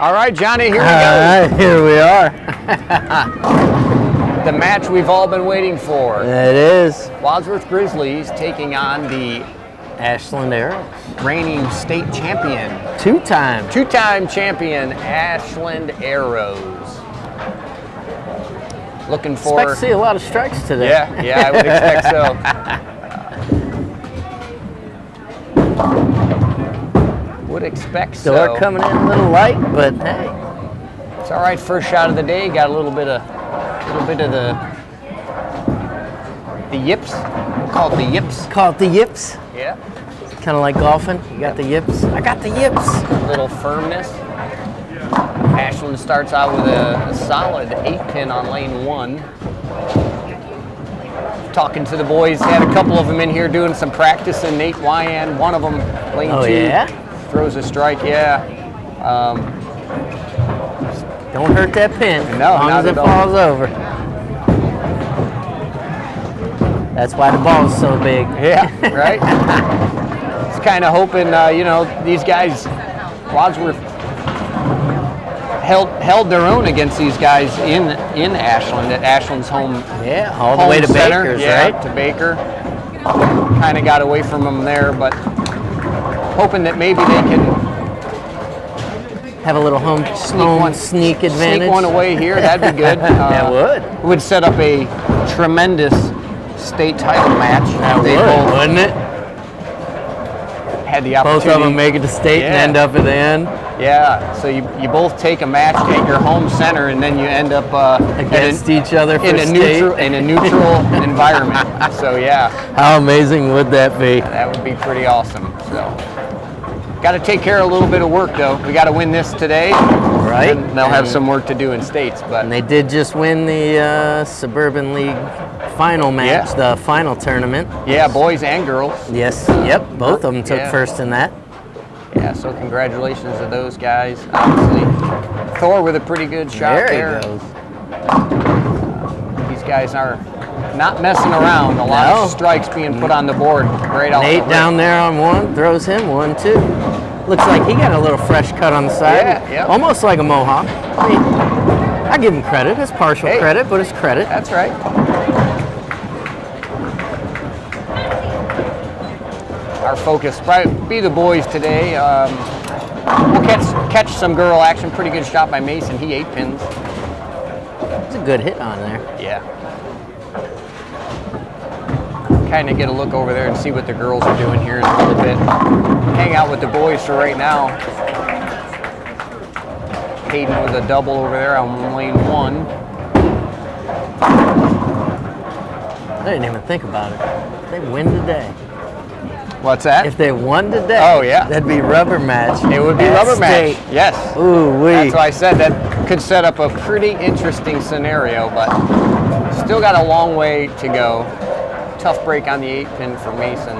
All right, Johnny, here we go. All right, here we are. The match we've all been waiting for. It is. Wadsworth Grizzlies taking on the Ashland Arrows. reigning state champion. Two-time champion, Ashland Arrows. Looking for... Expect to see a lot of strikes today. Yeah, I would expect so. Would expect so. Door coming in a little light, but hey. It's all right. First shot of the day. Got a little bit of the yips. We'll call it the yips. Call it the yips. Yeah. Kind of like golfing. You got the yips. I got the yips. A little firmness. Ashland starts out with a solid 8-pin on lane 1. Talking to the boys, had a couple of them in here doing some practice, and Nate Wyan, one of them, lane 2, yeah? throws a strike, yeah. Don't hurt that pin, no, as long as it falls over. That's why the ball's so big. Yeah, right? It's kind of hoping, you know, these guys, Wadsworth, held their own against these guys in Ashland, at Ashland's home. Yeah, all the way to center. Baker's, yeah, right? To Baker. Kind of got away from them there, but hoping that maybe they can have a little home sneak advantage. Sneak one away here, that'd be good. That would. Would set up a tremendous state title match. That would, wouldn't it? Had the opportunity. Both of them make it to state and end up at the end. Yeah, so you both take a match at your home center, and then you end up against each other for in a neutral environment. So yeah. How amazing would that be? That would be pretty awesome. So, got to take care of a little bit of work though. We got to win this today, right? And they'll have some work to do in states, but and they did just win the Suburban League final match, the final tournament. Yeah, boys and girls. Yes. Yep. Both of them took first in that. Yeah, so congratulations to those guys. Obviously, Thor with a pretty good shot there. There he goes. These guys are not messing around. A lot of strikes being put on the board right off the Nate rip. down there on one, throws him 1-2. Looks like he got a little fresh cut on the side. Yeah. Almost like a mohawk. I mean, I give him credit. It's partial credit, but it's credit. That's right. Our focus probably be the boys today. We'll catch some girl action. Pretty good shot by Mason. He 8-pins. It's a good hit on there. Yeah. Kind of get a look over there and see what the girls are doing here in a little bit. Hang out with the boys for right now. Hayden with a double over there on lane 1. I didn't even think about it. They win today. What's that? If they won today, that'd be rubber match. It would be rubber match. Yes. Ooh wee. That's why I said that could set up a pretty interesting scenario, but still got a long way to go. Tough break on the 8-pin for Mason.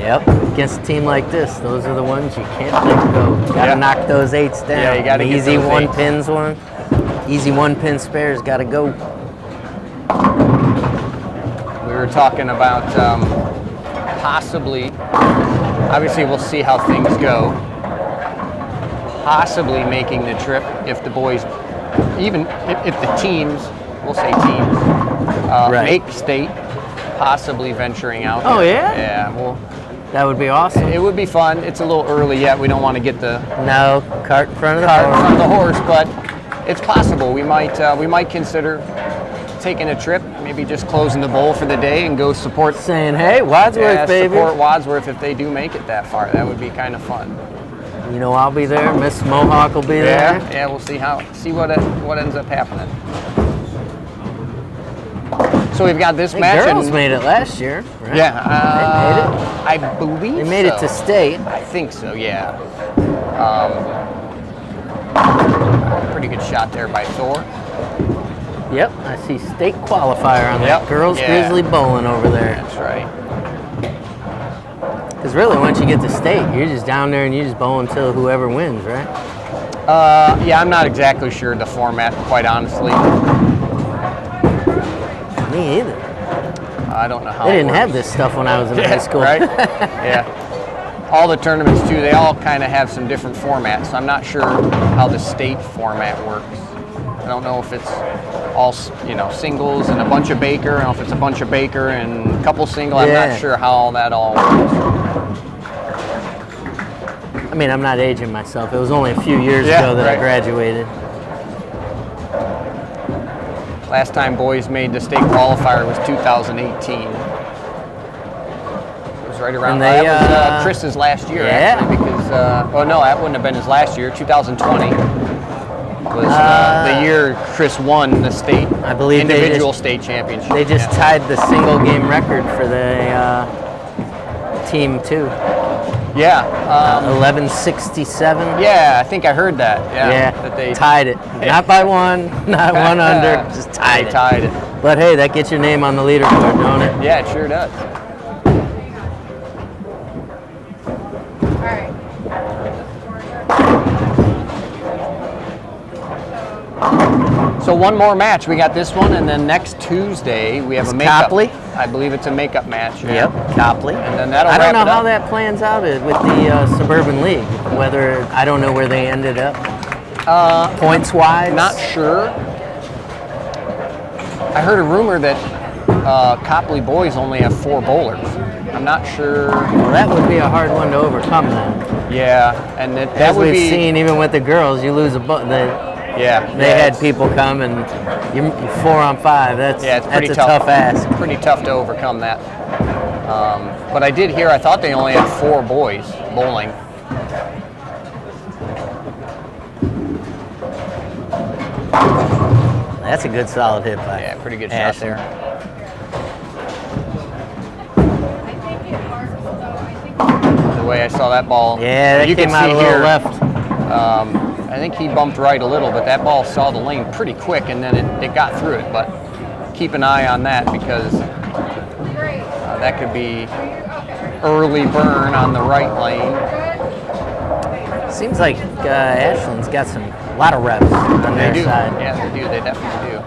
Yep. Against a team like this, those are the ones you can't let go. You gotta knock those 8s down. Yeah, you gotta get easy those 1-pins one. Easy 1-pin spares gotta go. We were talking about possibly, obviously we'll see how things go, possibly making the trip if the boys, even if the teams, we'll say teams, make state, possibly venturing out there. Oh yeah? Yeah, well. That would be awesome. It would be fun. It's a little early yet. We don't want to get the cart in front of the horse, but it's possible. We might consider taking a trip, maybe just closing the bowl for the day and go support. Saying, hey, Wadsworth, baby. Support Wadsworth if they do make it that far. That would be kind of fun. You know, I'll be there. Miss Mohawk will be there. Yeah, we'll see what ends up happening. So we've got this match. Girls made it last year, right? Yeah, they made it. I believe they made it to state. I think so. Yeah. Pretty good shot there by Thor. Yep, I see state qualifier on that. Girls Grizzly bowling over there. That's right. Because really, once you get to state, you're just down there and you just bowl until whoever wins, right? Yeah, I'm not exactly sure the format, quite honestly. Me either. I don't know how they didn't have this stuff when I was in high school. Right? Yeah. all the tournaments too, they all kind of have some different formats. So I'm not sure how the state format works. I don't know if it's all, you know, singles and a bunch of Baker. I don't know if it's a bunch of Baker and a couple single. I'm not sure how that all works. I mean, I'm not aging myself. It was only a few years ago that I graduated. Last time boys made the state qualifier was 2018. Right around that was Chris's last year, actually, because oh no, that wouldn't have been his last year. 2020 was the year Chris won the state, I believe, individual state championship. They just tied the single game record for the team too. Yeah, 1167. Yeah, I think I heard that. Yeah, that they tied it, not by one, not one under, just tied it. Tied it. But hey, that gets your name on the leaderboard, don't it? Yeah, it sure does. So one more match. We got this one, and then next Tuesday we have a makeup. Copley? I believe it's a makeup match. Yep, Copley. And then that'll I don't wrap know it how up. that plans out with the Suburban League. Whether I don't know where they ended up. Points wise, not sure. I heard a rumor that Copley boys only have 4 bowlers. I'm not sure. Well, that would be a hard one to overcome then. Yeah, and that As would we've be seen, even with the girls, you lose a They had people come and you're 4 on 5. That's it's pretty a tough ask. Pretty tough to overcome that. But I did hear. I thought they only had 4 boys bowling. That's a good solid hit by pretty good Ashland. shot there. The way I saw that ball, that you came can out see a little here, left. I think he bumped right a little, but that ball saw the lane pretty quick, and then it got through it. But keep an eye on that, because that could be early burn on the right lane. Seems like Ashland's got a lot of reps on their side. Yeah, they do. They definitely do.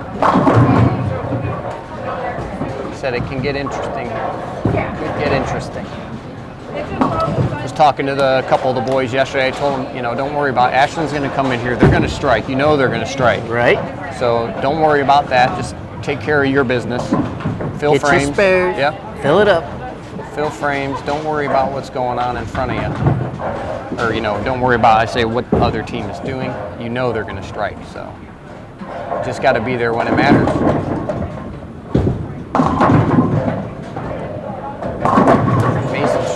Said it can get interesting. Could get interesting. I was talking to a couple of the boys yesterday. I told them, don't worry about it. Ashland's going to come in here. They're going to strike. You know they're going to strike. Right. So don't worry about that. Just take care of your business. Fill frames. Your spares. Yep. Fill it up. Fill frames. Don't worry about what's going on in front of you. Or, don't worry about, I say, what the other team is doing. You know they're going to strike. So just got to be there when it matters.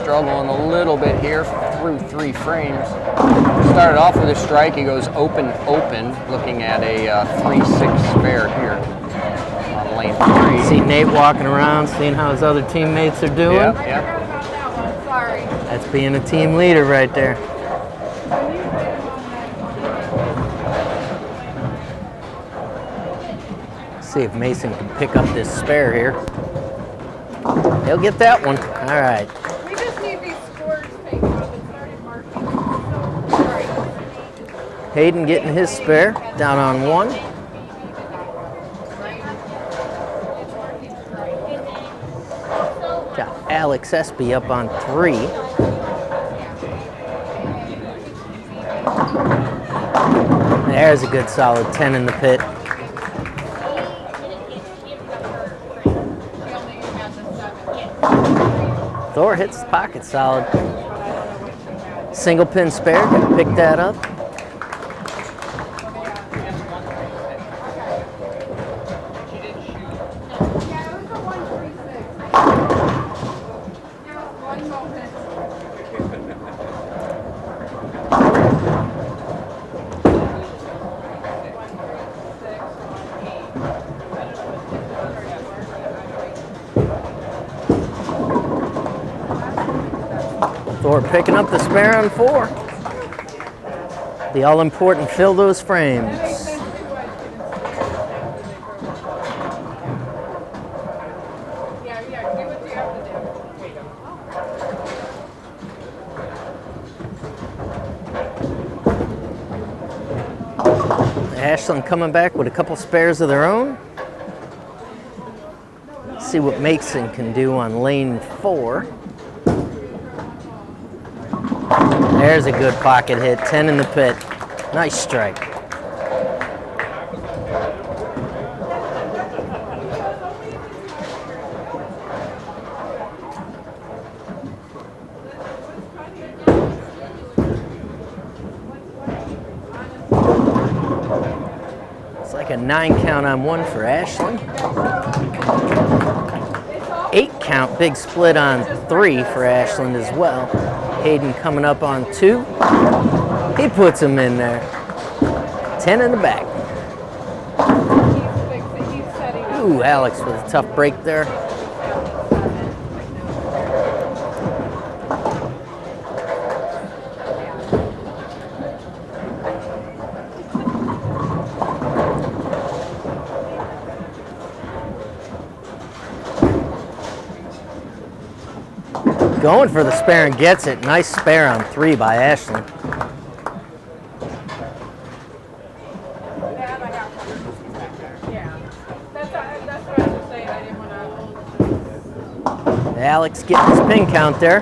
Struggling a little bit here through 3 frames. Started off with a strike. He goes open, looking at a 3-6 spare here on lane 3. See Nate walking around, seeing how his other teammates are doing. Yep. That's being a team leader right there. See if Mason can pick up this spare here. He'll get that one. All right. Hayden getting his spare, down on 1. Got Alex Espy up on 3. There's a good solid 10 in the pit. Thor hits the pocket solid. Single pin spare, gonna pick that up. Thor picking up the spare on 4. The all-important fill those frames. Ashland coming back with a couple spares of their own. See what Mason can do on lane 4. There's a good pocket hit, 10 in the pit. Nice strike. It's like a 9 count on 1 for Ashland. 8 count, big split on 3 for Ashland as well. Hayden coming up on 2. He puts him in there. 10 in the back. Ooh, Alex with a tough break there. Going for the spare and gets it. Nice spare on 3 by Ashland. Alex getting his pin count there.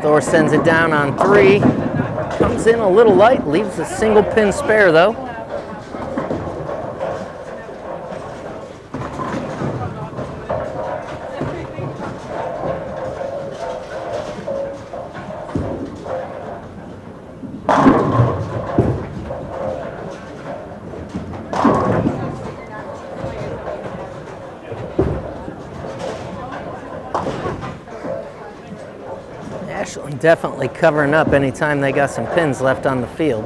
Thor sends it down on 3. Comes in a little light, leaves a single pin spare though. Ashland definitely covering up anytime they got some pins left on the field.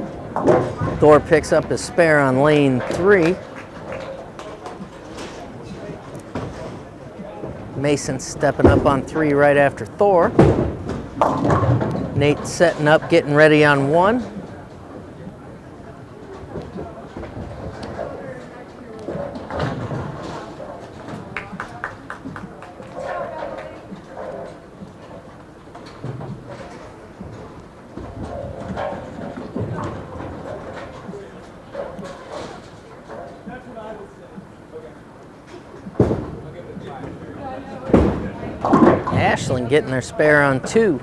Thor picks up his spare on lane 3. Mason stepping up on 3 right after Thor. Nate setting up, getting ready on 1. Ashland getting their spare on 2.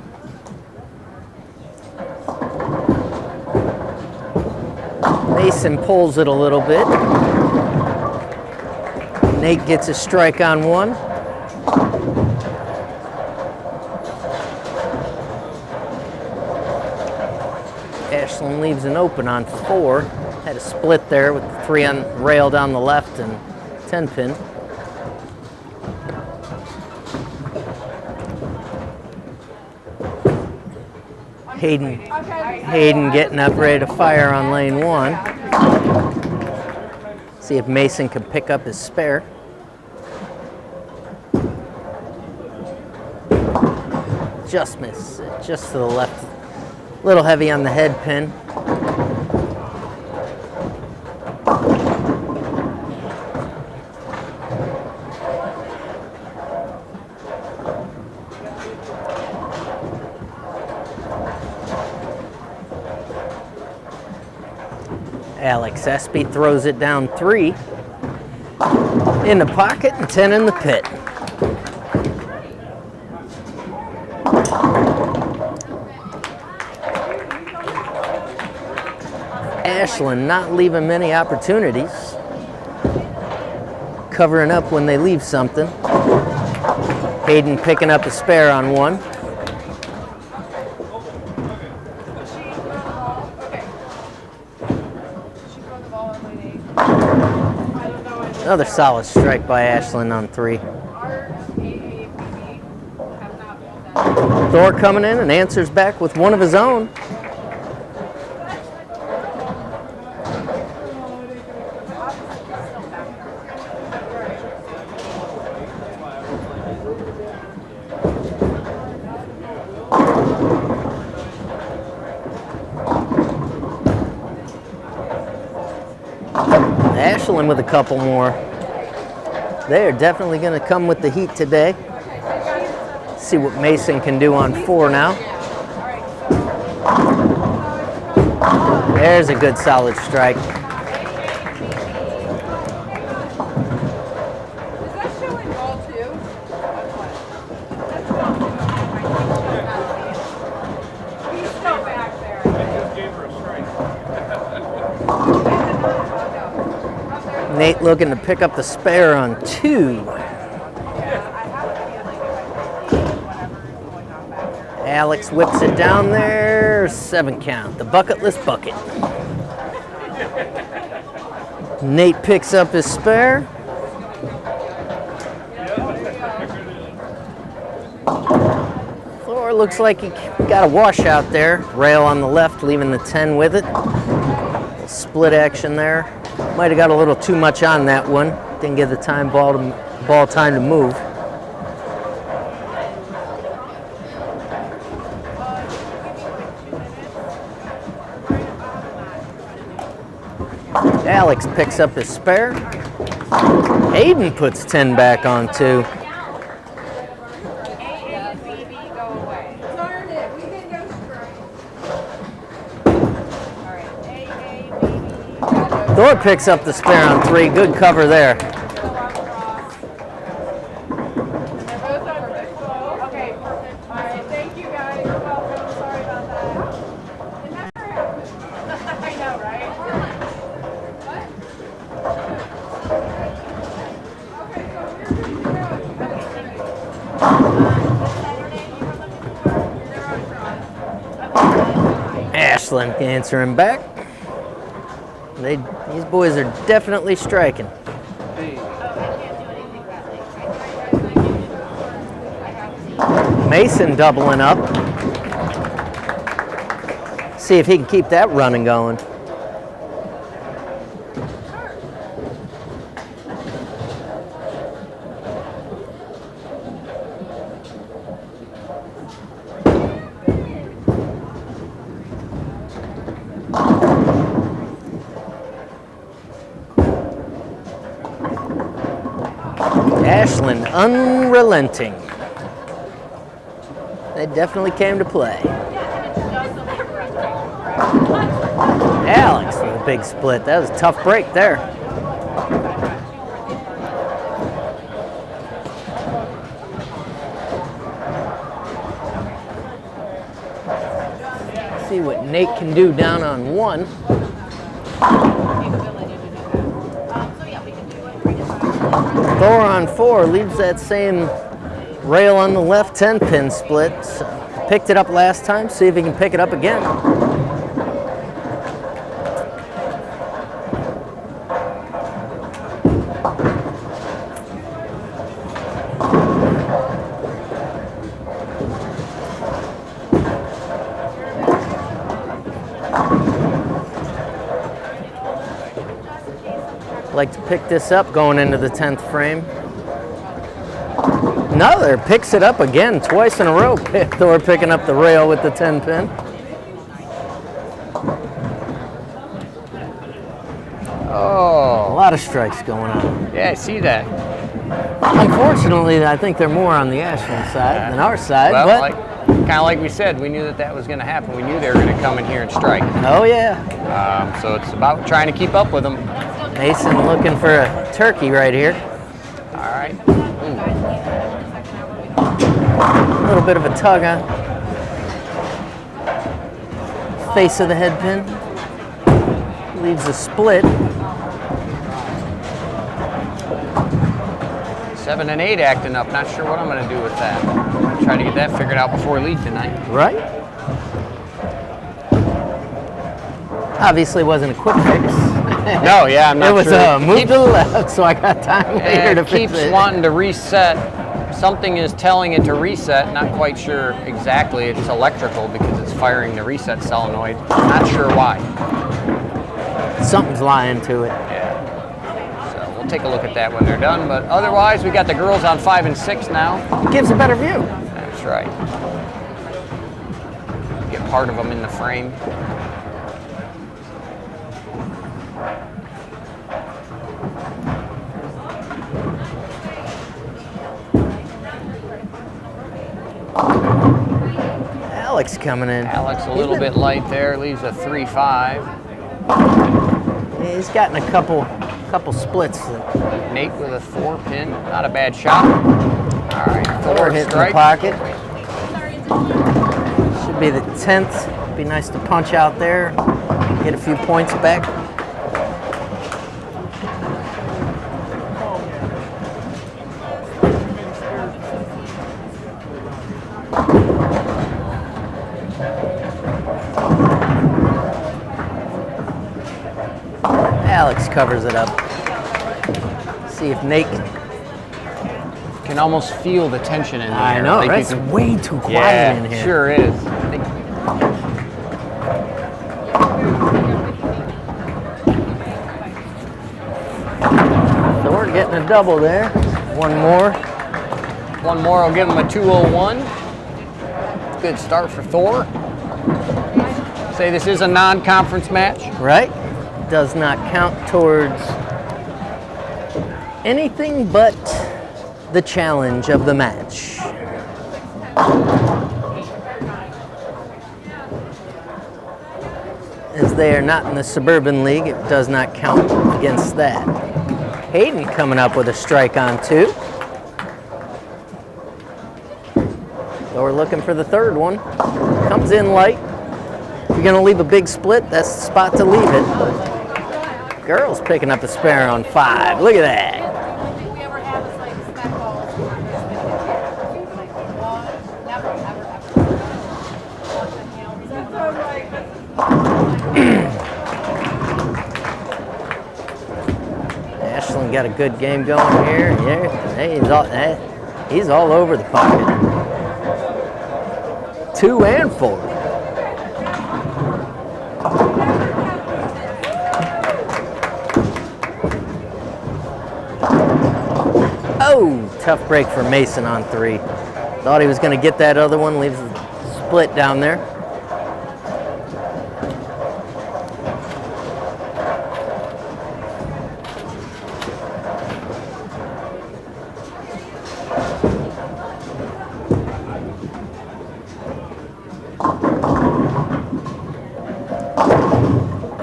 Mason pulls it a little bit. Nate gets a strike on 1. Ashland leaves an open on 4. Had a split there with the 3 on rail down the left and 10 pin. Hayden getting up ready to fire on lane 1. See if Mason can pick up his spare. Just miss, just to the left. A little heavy on the head pin. Alex Espy throws it down 3 in the pocket and 10 in the pit. Ashland not leaving many opportunities. Covering up when they leave something. Hayden picking up a spare on 1. Another solid strike by Ashland on 3. Thor coming in and answers back with one of his own. Ashland with a couple more. They are definitely going to come with the heat today. See what Mason can do on 4 now. There's a good solid strike. Nate looking to pick up the spare on 2. Alex whips it down there, 7 count, the bucketless bucket. Nate picks up his spare. Floor looks like he got a washout there. Rail on the left, leaving the 10 with it. Split action there. Might have got a little too much on that one. Didn't give the ball time to move. Alex picks up his spare. Hayden puts 10 back on 2. Thor picks up the spare on 3. Good cover there. Okay, perfect. All right, thank you guys. You're welcome. Sorry about that. It never happens. I know, right? Ashland answering back. These boys are definitely striking. Mason doubling up. See if he can keep that running going. Ashland unrelenting. They definitely came to play. Alex with a big split. That was a tough break there. See what Nate can do down on 1. Thor on 4 leaves that same rail on the left 10-pin split. So picked it up last time, see if he can pick it up again. Like to pick this up going into the 10th frame. Another picks it up again twice in a row. Thor picking up the rail with the 10 pin. Oh. A lot of strikes going on. Yeah, I see that. Unfortunately, I think they're more on the Ashland side than our side. Well, but kind of like we said, we knew that was going to happen. We knew they were going to come in here and strike. Oh yeah. So it's about trying to keep up with them. Mason looking for a turkey right here. All right. A little bit of a tug on face of the head pin. Leaves a split. 7 and 8 acting up. Not sure what I'm going to do with that. I'm going to try to get that figured out before lead tonight. Right. Obviously wasn't a quick fix. No, yeah, I'm not sure. It was sure. move to the left, so I got time later to fix it. Keeps wanting to reset. Something is telling it to reset. Not quite sure exactly. It's electrical because it's firing the reset solenoid. Not sure why. Something's lying to it. Yeah. So we'll take a look at that when they're done. But otherwise, we got the girls on 5 and 6 now. Gives a better view. That's right. Get part of them in the frame. Alex coming in. Alex a little bit light there, leaves a 3-5. Yeah, he's gotten a couple splits. Nate with a 4-pin, not a bad shot. All right, Thor hitting the pocket. Should be the 10th. Be nice to punch out there, get a few points back. Alex covers it up. See if Nate Can almost feel the tension in the I air. know, Like right? you It's can- way too quiet Yeah, in here. sure is. So we're getting a double there. One more. One more, I'll give him a 201. Good start for Thor. Say this is a non-conference match. Right? Does not count towards anything but the challenge of the match. As they are not in the Suburban League, it does not count against that. Hayden coming up with a strike on 2. So we're looking for the third one. Comes in light. If you're gonna leave a big split, that's the spot to leave it. Girls picking up a spare on 5. Look at that. think we ever had this like spec balls. Never, ever, Ashland got a good game going here. Yeah, he's all over the pocket. 2 and 4. Oh, tough break for Mason on 3. Thought he was going to get that other one. Leaves a split down there.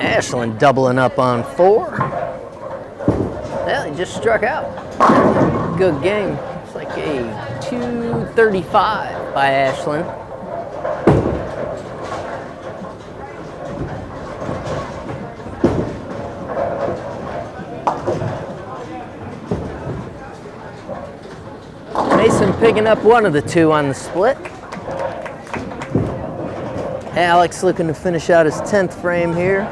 Ashland doubling up on 4. Well, he just struck out. Good game. It's like a 235 by Ashland. Mason picking up one of the 2 on the split. Alex looking to finish out his 10th frame here.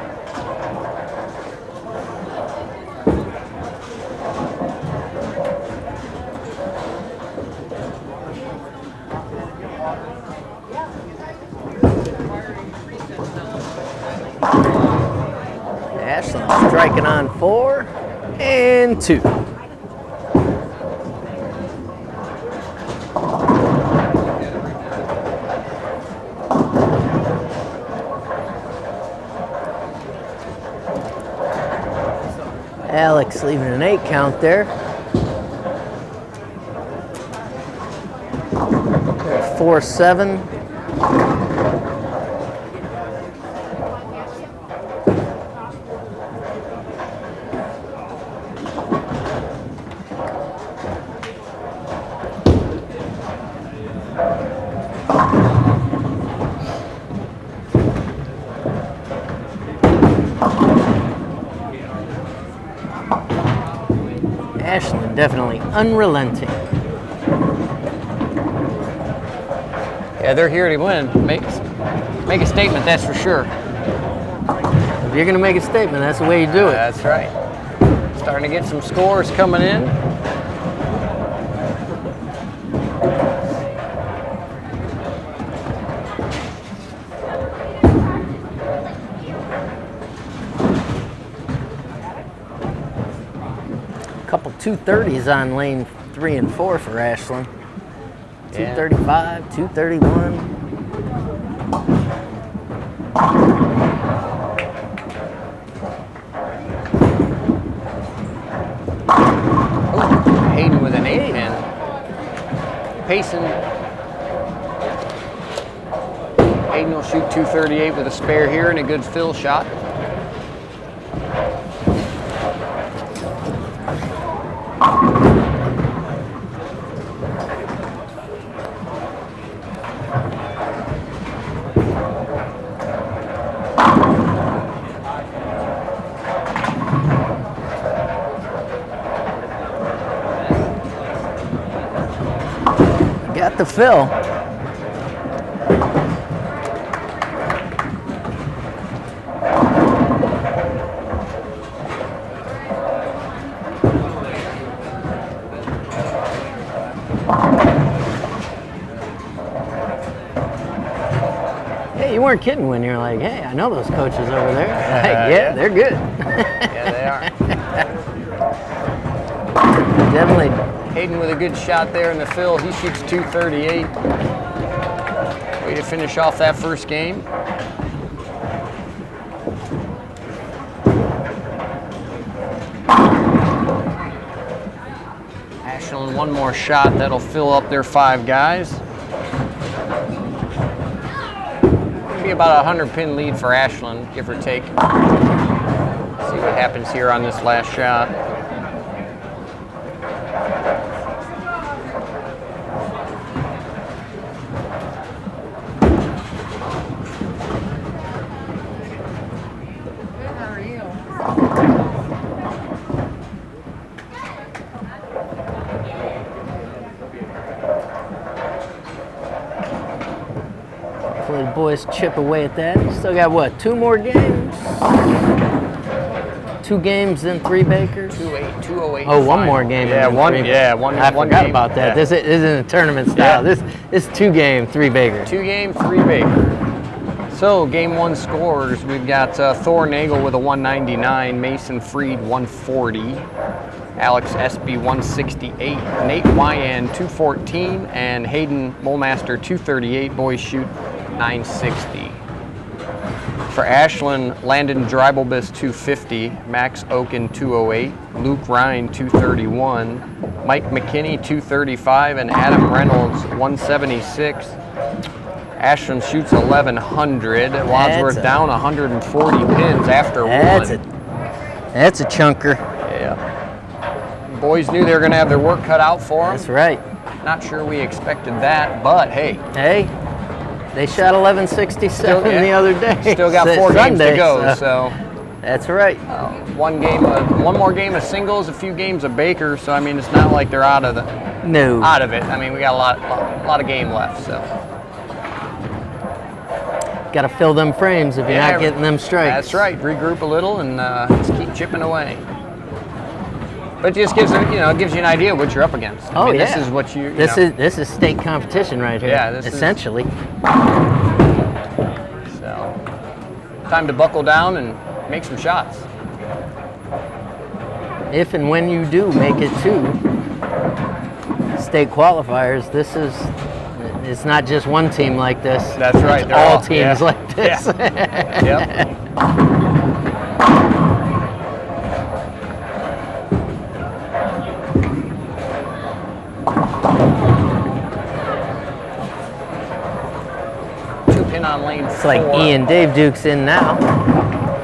Ashland striking on 4 and 2. Alex leaving an 8 count there. 4-7. Ashland definitely unrelenting. Yeah, they're here to win. Make a statement, that's for sure. If you're going to make a statement, that's the way you do it. That's right. Starting to get some scores coming in. Couple 230s on lane 3 and 4 for Ashland. Yeah. 235, 231. Oh, Hayden with an 8-pin. Payson. Hayden will shoot 238 with a spare here and a good fill shot. Got the fill. weren't kidding when you're like, hey, I know those coaches over there. Like, yeah, Yeah. they're good. Yeah, they are. Definitely. Hayden with a good shot there in the fill. He shoots 238. Way to finish off that first game. Ashland, one more shot. That'll fill up their 5 guys. Be about a 100-pin lead for Ashland, give or take. See what happens here on this last shot. Hopefully the boys chip away at that. Still got what, 2 more games? 2 games, then 3 Bakers. 208. Oh, one more game. Yeah, and then one. 3. Yeah, one. I one forgot game. about that. Yeah. This isn't a tournament style. Yeah. This is 2 game, 3 Bakers. 2 game, 3 Baker. So game 1 scores. We've got Thor Nagel with a 199, Mason Freed 140, Alex Espy 168, Nate Wyan 214, and Hayden Mulmaster 238. Boys shoot 960. For Ashland, Landon Dreibelbis 250, Max Oken 208, Luke Ryan 231, Mike McKinney 235, and Adam Reynolds 176. Ashland shoots 1,100. Wadsworth down 140 pins after one. That's a chunker. Yeah. Boys knew they were going to have their work cut out for them. That's right. Not sure we expected that, but hey. Hey, they shot 1167 the other day. Still got 4 games to go, so. That's right. One more game of singles, a few games of Baker, so I mean it's not like they're out of it. I mean we got a lot of game left, so. Got to fill them frames if you're not getting them strikes. That's right. Regroup a little and just keep chipping away. But it just gives you an idea of what you're up against. I mean, this is what this is state competition right here. Yeah, essentially. So, time to buckle down and make some shots. If and when you do make it to state qualifiers, it's not just one team like this. That's right. It's all teams like this. Yeah. Yep. Two-pin on lane 4. It's like Ian Dave Duke's in now.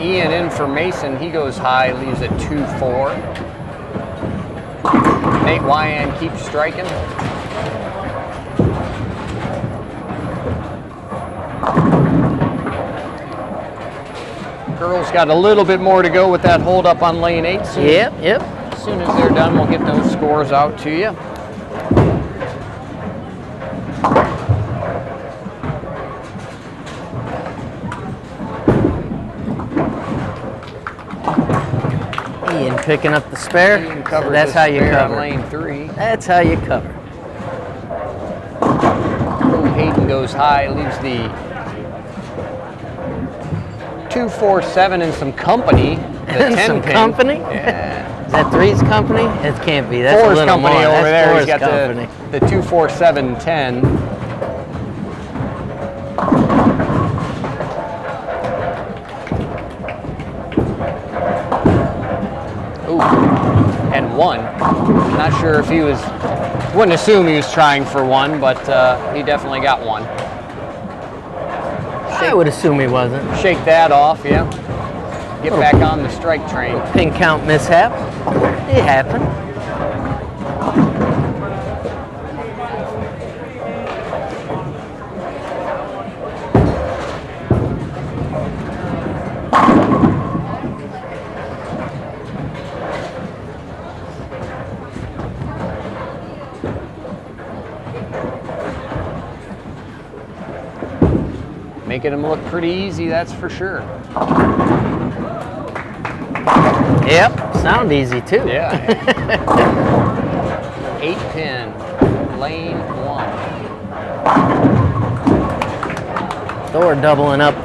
Ian in for Mason. He goes high, leaves it 2-4. Nate Wyan keeps striking. Girls got a little bit more to go with that hold up on lane 8. Yep. As soon as they're done, we'll get those scores out to you. Ian picking up the spare. So that's how you cover. On lane 3. That's how you cover. Hayden goes high, leaves the 2-4-7 and some company. The And 10 some pin. company? Yeah. Is that 3's company? It can't be. That's 4's a little company more. over That's there. 4's He's got company. the 2-4-7-10. Ooh, and 1. Not sure if he was, wouldn't assume he was trying for 1, but he definitely got 1. I would assume he wasn't. Shake that off, yeah. Get back on the strike train. Pin count mishap. It happened. Making him look pretty easy, that's for sure. Yep, sound easy too. Yeah. 8 pin, lane 1. Thor doubling up.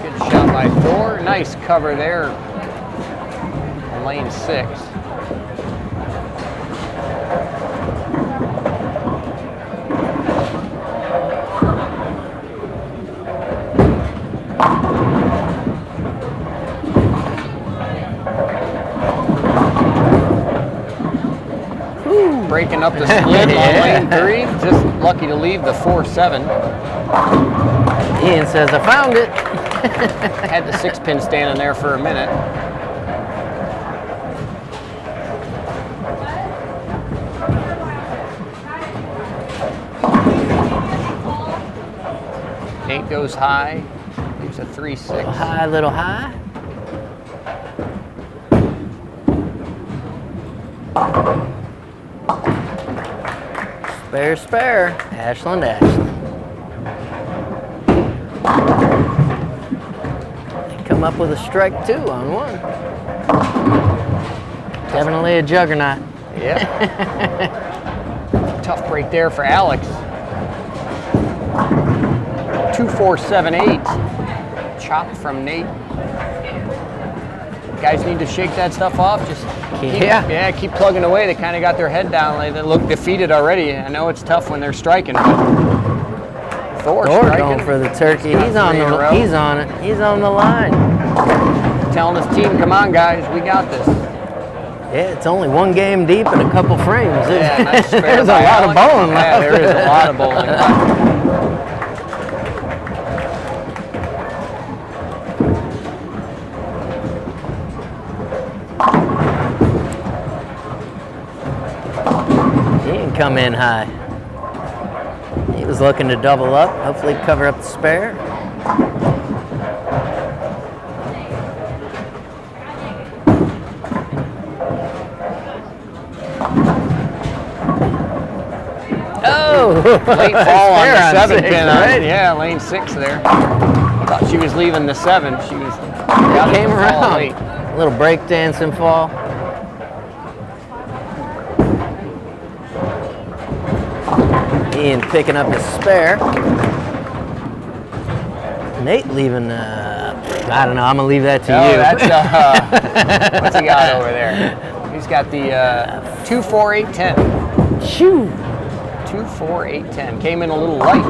Good shot by Thor. Nice cover there on lane 6. Breaking up the split on lane 3. Just lucky to leave the 4-7. Ian says, I found it. Had the 6-pin standing there for a minute. Nate goes high. Leaves a 3-6. Little high, little high. Spare, spare. Ashland, Ashland. They come up with a strike 2 on 1. Definitely a juggernaut. Yeah. Tough break there for Alex. 2-4-7-8. Chop from Nate. Guys need to shake that stuff off. Just keep plugging away. They kind of got their head down. They look defeated already. I know it's tough when they're striking, but Thor going for the turkey. He's on it. He's on the line. Telling his team, come on guys, we got this. Yeah, it's only 1 game deep and a couple frames. Yeah, nice spare There's a by lot Alex. of bowling left. Yeah, there is a lot of bowling left. Come in high. He was looking to double up, hopefully cover up the spare. Oh! Late fall on the 7 pin, right? Yeah, lane 6 there. Thought she was leaving the 7. She was came around. Late. A little break dancing fall. Ian picking up his spare. Nate leaving, I don't know, I'm going to leave that to you. That's, what's he got over there? He's got the 2-4-8-10. Shoo! 2-4-8-10. Came in a little light.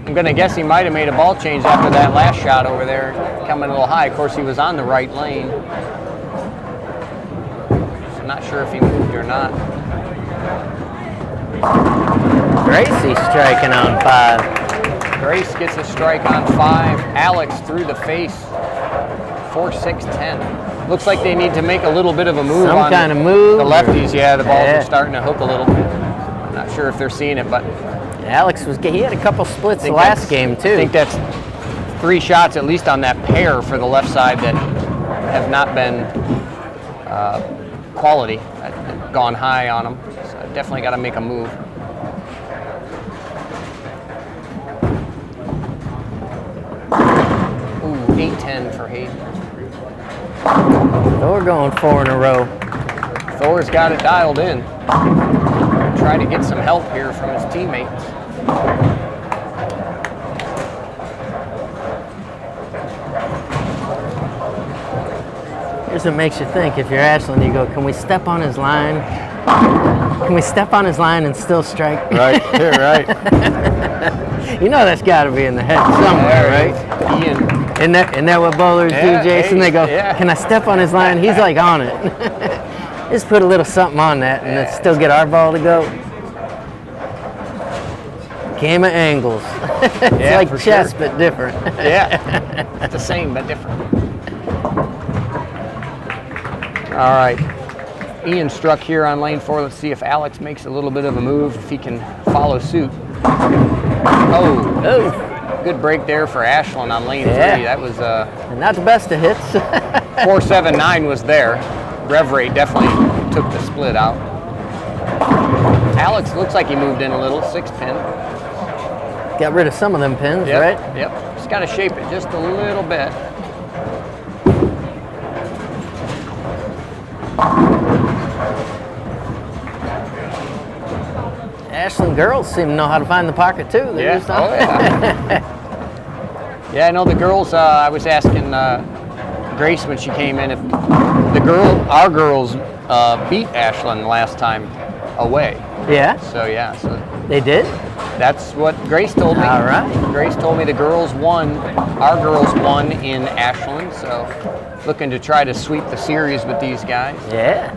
I'm going to guess he might have made a ball change after that last shot over there. Coming a little high. Of course, he was on the right lane. I'm not sure if he moved or not. Gracie striking on 5. Grace gets a strike on 5. Alex through the face. 4-6-10. Looks like they need to make a little bit of a move. Some kind of move. The lefties, yeah, the balls are starting to hook a little. I'm not sure if they're seeing it, but Alex he had a couple splits the last game too. I think that's 3 shots at least on that pair for the left side that have not been quality. I've gone high on them, so I definitely got to make a move. Ooh, 8-10 for Hayden. So we're going 4 in a row. Thor's got it dialed in. Try to get some help here from his teammates. Here's what makes you think. If you're Ashland, you go, can we step on his line? Can we step on his line and still strike? Right, you're right. You know that's got to be in the head somewhere, right? Ian. Isn't that what bowlers do, Jason? They go, can I step on his line? He's like on it. Just put a little something on that and then still get our ball to go. Game of angles. It's like chess, but different. Yeah, it's the same, but different. All right, Ian struck here on lane 4. Let's see if Alex makes a little bit of a move, if he can follow suit. Oh, good break there for Ashland on lane 3. That was and not the best of hits. 4-7-9 was there. Rev rate definitely took the split out. Alex looks like he moved in a little, 6-pin. Got rid of some of them pins, right? Yep, just got to shape it just a little bit. Ashland girls seem to know how to find the pocket too. They Yeah. just don't- Oh, yeah. Yeah, I know the girls. I was asking Grace when she came in if our girls beat Ashland last time away. Yeah, So yeah, so they did. that's what Grace told me. All right. Grace told me the girls won. Our girls won in Ashland. So looking to try to sweep the series with these guys. Yeah.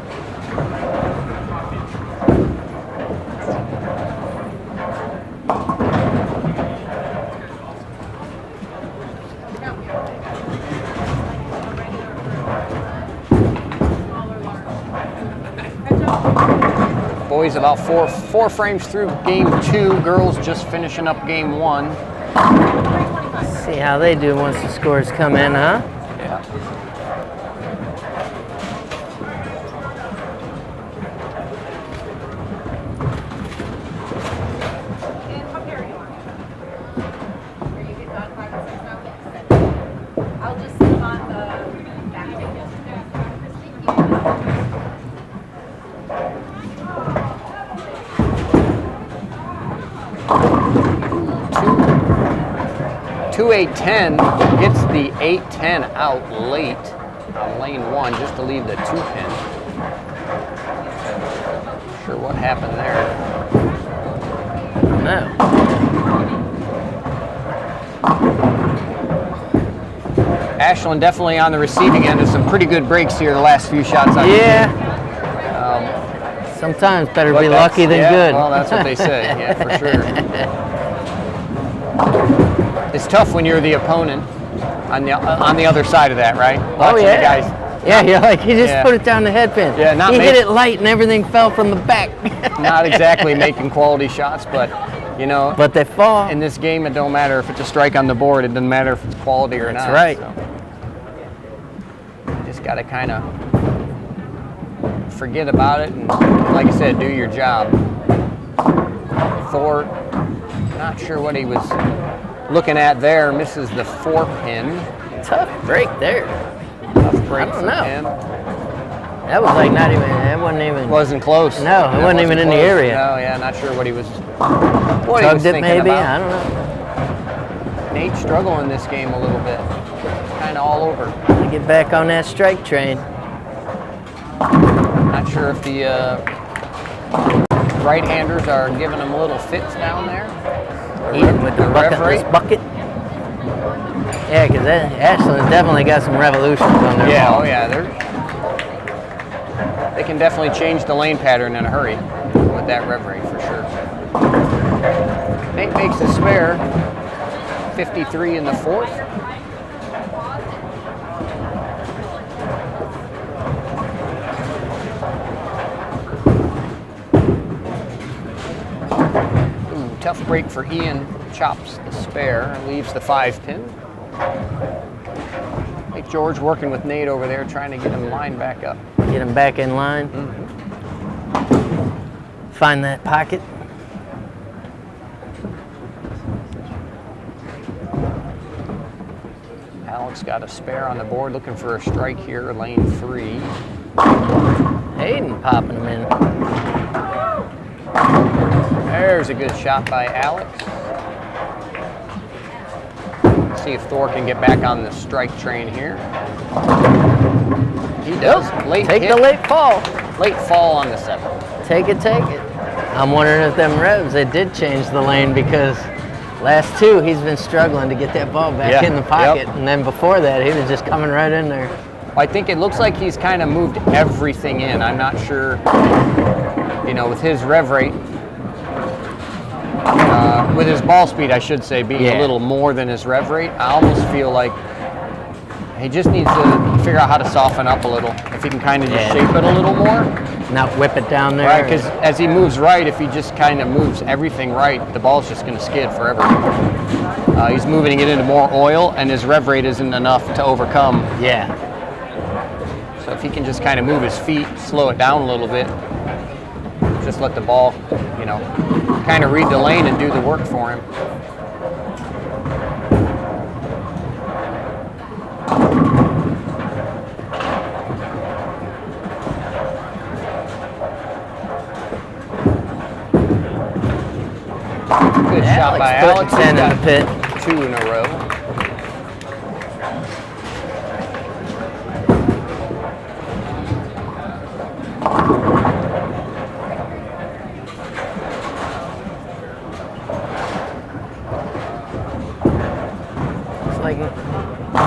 Boys about four frames through game 2. Girls just finishing up game 1. See how they do once the scores come in, huh? Yeah. I'll just sit on the back. Two 810 gets the 810 out late on lane 1 just to leave the 2-pin. Sure what happened there. No. Ashland definitely on the receiving end of some pretty good breaks here the last few shots. Yeah. Sometimes better But be that's- lucky than yeah, good. Well, that's what they say. Yeah, for sure. It's tough when you're the opponent on the other side of that, right? Oh Watching yeah. the guys. Yeah, you're like, he just Yeah. put it down the headpin. Yeah, not he make- hit it light and everything fell from the back. Not exactly making quality shots, but you know, But they fall. in this game, it don't matter if it's a strike on the board. It doesn't matter if it's quality or That's not. right. So you just got to kind of forget about it and, like I said, do your job. Thor, not sure what he was looking at there. Misses the 4-pin. Tough break there. Tough break I don't for know. him. That was like not even, that wasn't even. Wasn't close. No, it wasn't even in the close. area. No, yeah, not sure what he was. What he was Tugged it thinking maybe, about. I don't know. Nate struggling this game a little bit. Kind of all over. To get back on that strike train. Not sure if the right-handers are giving him little fits down there. Eating with the rev bucketless rate. bucket. Yeah, because Ashland's definitely got some revolutions on their Yeah, ball. oh yeah, they can definitely change the lane pattern in a hurry with that rev rate for sure. Nate makes a spare. 53 in the 4th. Ooh, tough break for Ian. Chops the spare, leaves the 5-pin. I think George working with Nate over there, trying to get him lined back up. Get him back in line. Find that pocket. Alex got a spare on the board, looking for a strike here, lane 3. Hayden popping him in. There's a good shot by Alex. Let's see if Thor can get back on the strike train here. He does. Late Take hit, the late fall. late fall on the 7th. Take it, take it. I'm wondering if them revs, they did change the lane because last 2, he's been struggling to get that ball back Yeah, in the pocket. yep. And then before that, he was just coming right in there. I think it looks like he's kind of moved everything in. I'm not sure, you know, with his rev rate, with his ball speed, I should say, being Yeah. a little more than his rev rate, I almost feel like he just needs to figure out how to soften up a little. If he can kind of just Yeah. shape it a little more. Not whip it down there. Right, because as he moves right, if he just kind of moves everything right, the ball's just going to skid forever. He's moving it into more oil, and his rev rate isn't enough to overcome. Yeah. So if he can just kind of move his feet, slow it down a little bit, just let the ball, you know, kind of read the lane and do the work for him. Alex putting Alex has 10 in the got pit. 2 in a row.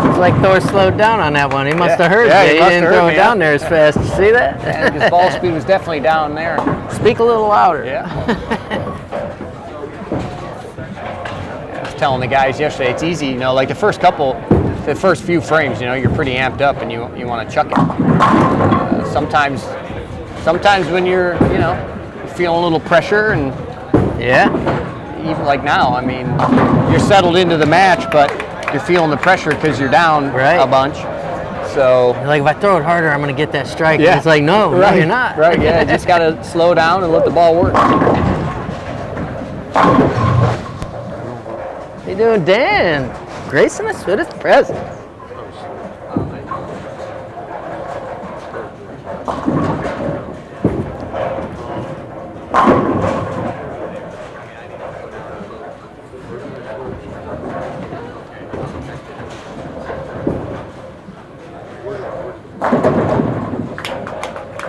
It's like Thor slowed down on that one. He must have heard Yeah, you. he He must didn't have throw heard it me, down yeah. there as fast. You see that? And his ball speed was definitely down there. Speak a little louder. Yeah. I was telling the guys yesterday, it's easy, like the first few frames, you're pretty amped up and you want to chuck it. Sometimes when you're, feeling a little pressure and even like now, I mean, you're settled into the match, but you're feeling the pressure because you're down a bunch. So you're like, if I throw it harder, I'm going to get that strike. Yeah. And it's like, no, you're not. Right, yeah, you just got to slow down and let the ball work. How you doing, Dan? Gracing us with his presence.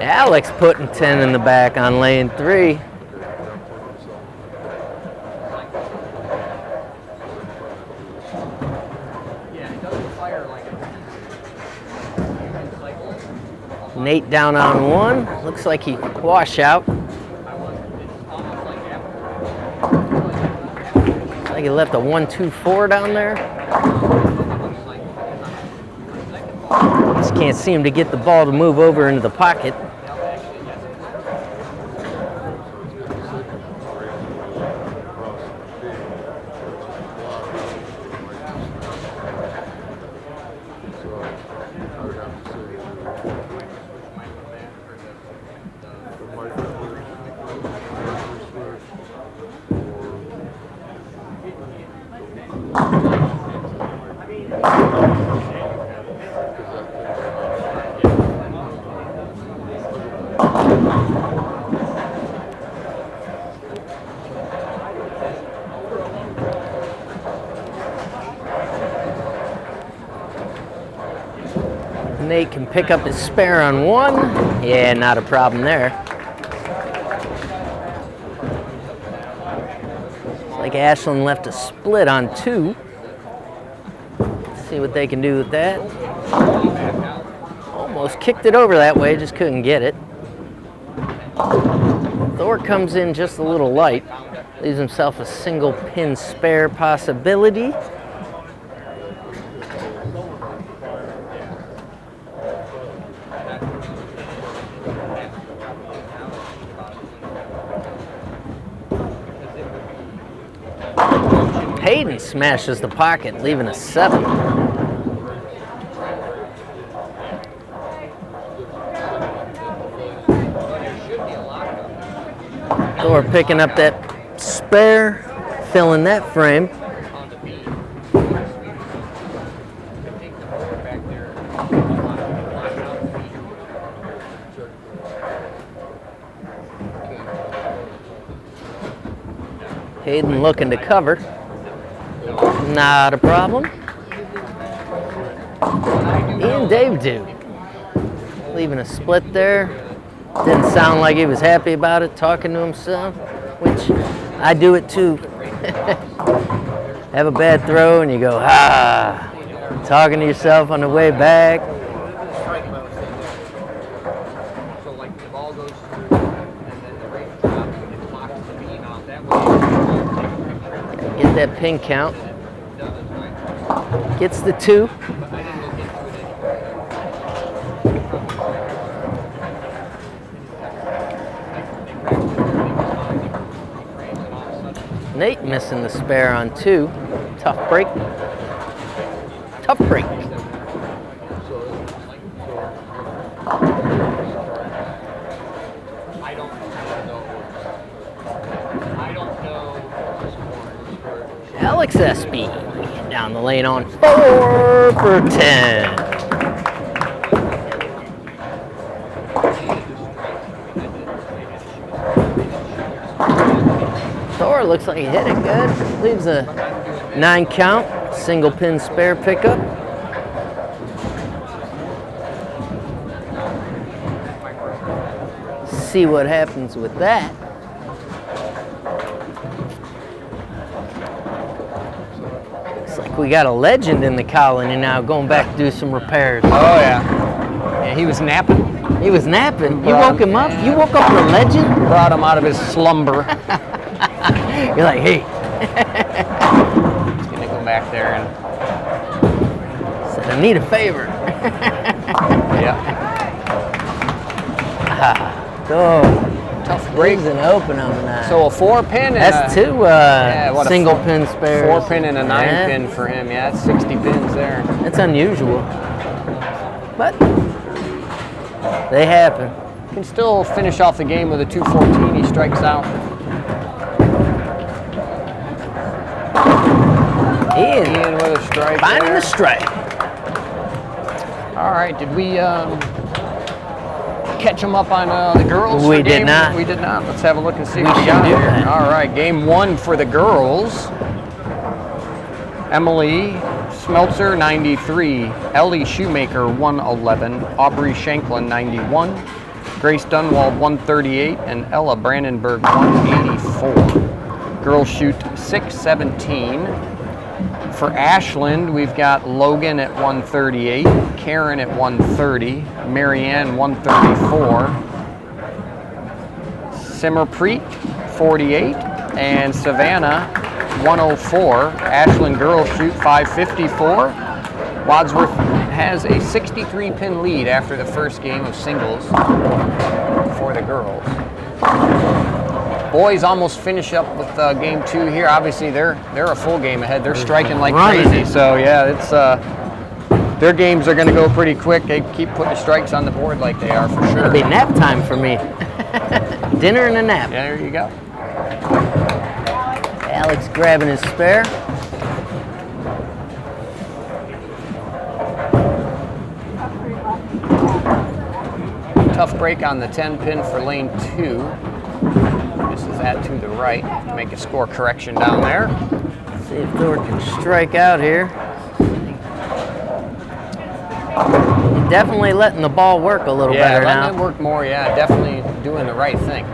Alex putting 10 in the back on lane 3. Nate down on 1. Looks like he wash out. Looks like he left a 1-2-4 down there. Just can't seem to get the ball to move over into the pocket. Nate can pick up his spare on 1. Yeah, not a problem there. Looks like Ashland left a split on 2. See what they can do with that. Almost kicked it over that way, just couldn't get it. Thor comes in just a little light. Leaves himself a single pin spare possibility. Hayden smashes the pocket, leaving a 7. Thor picking up that spare, filling that frame. Hayden looking to cover. Not a problem. Ian Dave do. Leaving a split there. Didn't sound like he was happy about it, talking to himself, which I do it too. Have a bad throw and you go, talking to yourself on the way back. So like the ball goes through and then the rate drops and it blocks the beam out that way. Get that pin count. Gets the 2. Nate missing the spare on 2. Tough break. Tough break. Alex SB down the lane on 4 for 10. Thor looks like he hit it good. Leaves a 9 count, single pin spare pickup. See what happens with that. Looks like we got a legend in the colony now, going back to do some repairs. Oh yeah. Yeah, he was napping. He was napping. You woke him up? You woke up a legend? Brought him out of his slumber. You're like, hey. He's gonna go back there and Said, I need a favor. yeah. Oh, Tough break. an open on the 9. So a 4-pin and That's a, 2 what a single four- pin spares. 4-pin and a 9-pin for him. Yeah, that's 60 pins there. It's unusual, but they happen. Can still finish off the game with a 214. He strikes out. Ian with a strike. Finding there. the strike. All right, did we catch them up on the girls? We for did game? not. We did not. Let's have a look and see We what we should got do here. that. All right, game 1 for the girls. Emily Smeltzer, 93. Ellie Shoemaker, 111. Aubrey Shanklin, 91. Grace Dunwald, 138. And Ella Brandenburg, 184. Girls shoot 617. For Ashland, we've got Logan at 138, Karen at 130, Marianne 134, Simmerpreet 48, and Savannah 104. Ashland girls shoot 554. Wadsworth has a 63-pin lead after the first game of singles for the girls. Boys almost finish up with game 2 here. Obviously, they're a full game ahead. They're striking like crazy. So yeah, it's their games are going to go pretty quick. They keep putting strikes on the board like they are for sure. It'll be nap time for me. Dinner and a nap. Yeah, there you go. Alex grabbing his spare. Tough break on the 10-pin for lane 2. This is that to the right. Make a score correction down there. See if Thor can strike out here. Definitely letting the ball work a little better letting now. it work more. Yeah, definitely doing the right thing.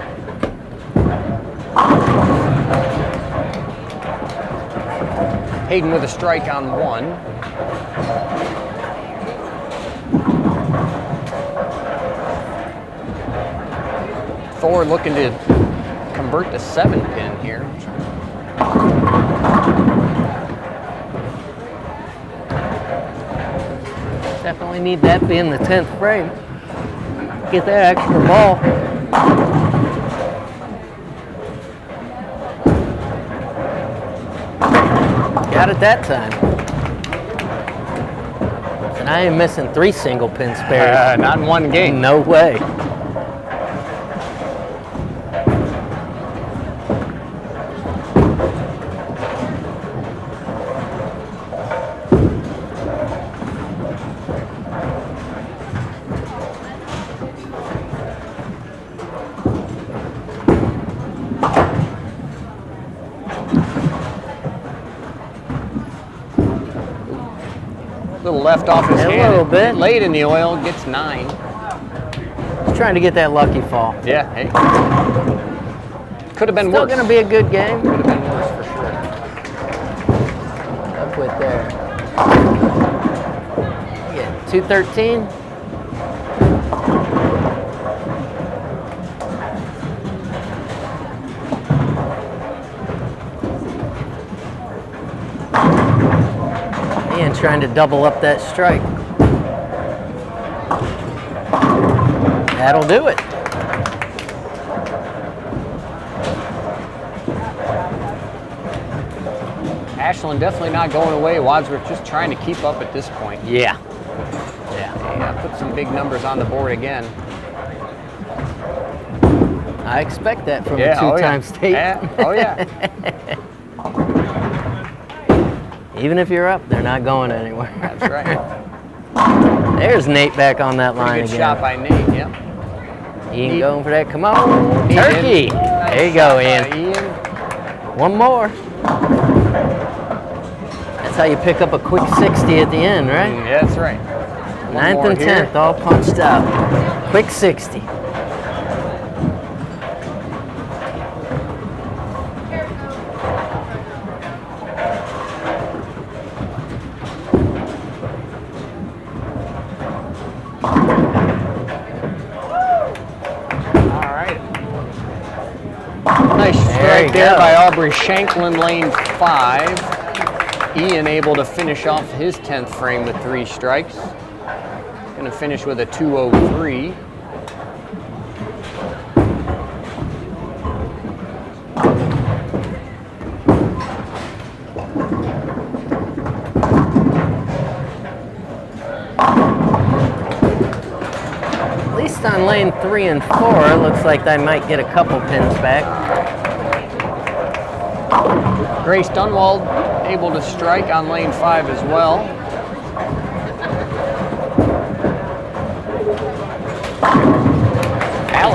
Hayden with a strike on 1. Thor looking to convert the 7-pin here. Definitely need that being the 10th frame. Get that extra ball. Got it that time. And I ain't missing 3 single pin spares. Not in one game. No way. Little left off his A hand. little bit. Late in the oil, gets 9. Trying to get that lucky fall. Yeah, hey. Could have been Still worse. going to be a good game. Could have been worse for sure. Up with there. Yeah, 213. Ian trying to double up that strike. That'll do it. Ashland definitely not going away. Wadsworth just trying to keep up at this point. Yeah. Yeah, put some big numbers on the board again. I expect that from a Yeah, two-time state. Yeah. Oh yeah. Even if you're up, they're not going anywhere. That's right. There's Nate back on that line Pretty good again. shot by Nate. Yep. Ian going for that. Come on, Ian. turkey. Nice There you shot go, by Ian. Ian. One more. That's how you pick up a quick 60 at the end, right? Yeah, that's right. One 9th more and here. 10th all punched out. Quick 60. All right. Nice There strike you there go. by Aubrey Shanklin, lane 5. Ian able to finish off his 10th frame with 3 strikes. Going to finish with a 203. At least on lane 3 and 4, looks like they might get a couple pins back. Grace Dunwald able to strike on lane 5 as well.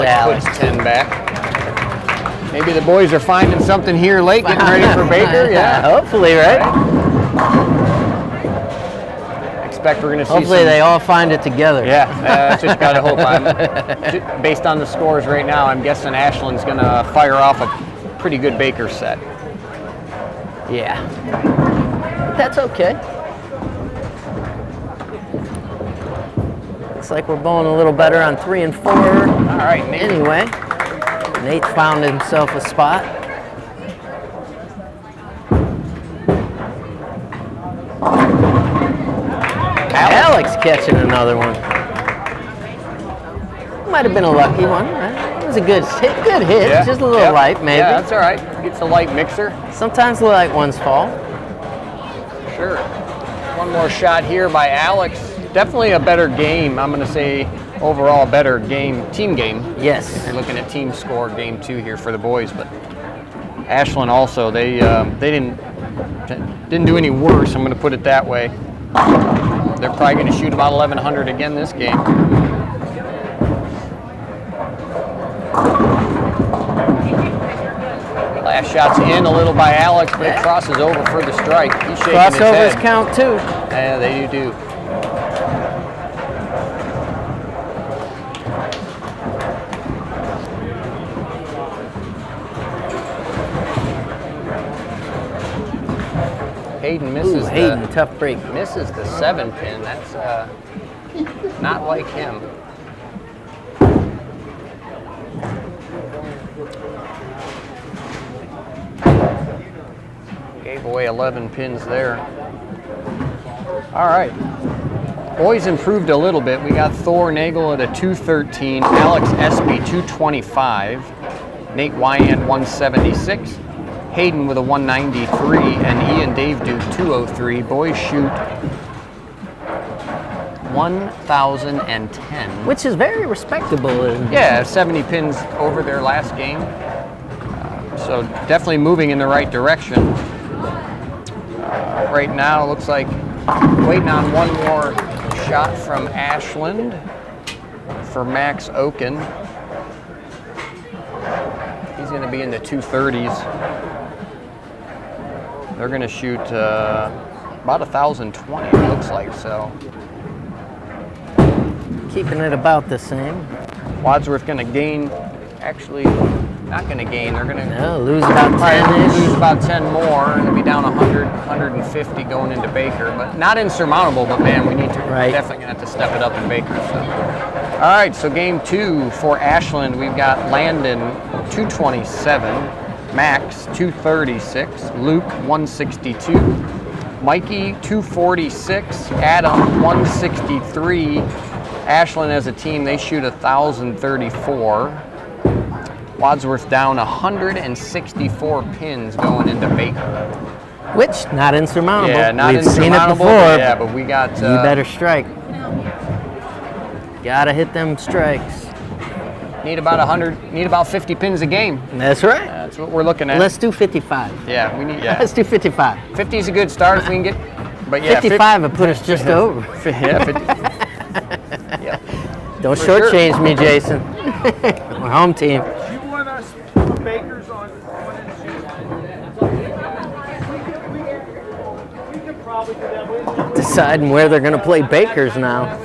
Alex puts 10 back. Maybe the boys are finding something here late, getting ready for Baker. Yeah, Hopefully, right? Expect we're going to see Hopefully some, they all find it together. Yeah, that's what you got to hope. Based on the scores right now, I'm guessing Ashland's going to fire off a pretty good Baker set. Yeah. But that's okay. Looks like we're bowling a little better on 3 and 4. All right, Nate. Anyway, Nate found himself a spot. Alex catching another one. Might have been a lucky one. Right? It was a good hit. Yeah, Just a little yeah. light, maybe. Yeah, that's all right. Gets a light mixer. Sometimes the light ones fall. Sure. One more shot here by Alex. Definitely a better game. I'm going to say overall a better game, team game. Yes. You're looking at team score game 2 here for the boys, but Ashland also they didn't do any worse. I'm going to put it that way. They're probably going to shoot about 1,100 again this game. Last shot's in a little by Alex, but it crosses over for the strike. He's shaking his Crossovers head. count too. Yeah, they do. Hayden misses Hayden, tough break. misses the 7 pin. That's not like him. Gave away 11 pins there. All right. Boys improved a little bit. We got Thor Nagel at a 213, Alex Espy 225, Nate Wyand 176, Hayden with a 193, and Ian Dave Duke 203. Boys shoot 1,010. Which is very respectable. Yeah, 70 pins over their last game. So definitely moving in the right direction. Right now, it looks like waiting on one more shot from Ashland for Max Oken. He's going to be in the 230s. They're going to shoot about 1,020, it looks like, so. Keeping it about the same. Wadsworth going to gain, actually not going to gain, they're going to No, lose about probably 10-ish. lose about 10 more, and be down 100, 150 going into Baker, but not insurmountable, but man, we need to, Right. definitely going to have to step it up in Baker. So. All right, so game 2 for Ashland, we've got Landon 227, Max 236, Luke 162, Mikey 246, Adam 163. Ashland as a team, they shoot 1,034. Wadsworth down 164 pins going into Baker. Which, not insurmountable. Yeah, not We've seen it insurmountable. before. Yeah, but we got. You better strike. Gotta hit them strikes. Need about 100. Need about 50 pins a game. That's right. That's what we're looking at. Let's do 55. Yeah, we need. Yeah, Let's do 55. 50 is a good start if we can get. But yeah, 55 would put us just over. Yeah, 50. Yeah. Don't For sure. shortchange me, Jason. We're home team. You want us Bakers on 1 and 2? Deciding where they're going to play Bakers now.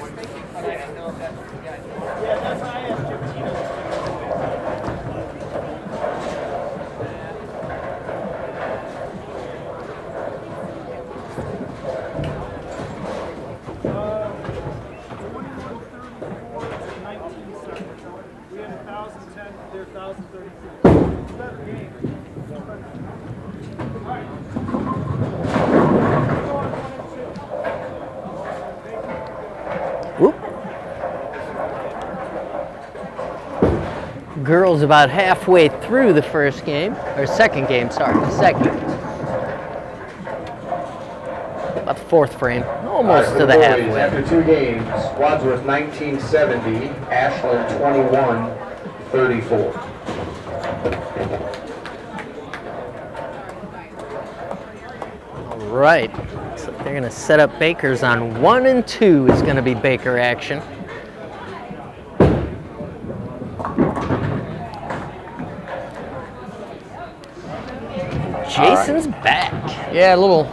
Whoop. Girls about halfway through the first game, or second game, sorry, second. About the fourth frame, almost to the halfway. After 2 games, Wadsworth 1970, Ashland 21-34. All right, so they're going to set up Bakers on 1 and 2 is going to be Baker action. Jason's back. Yeah, a little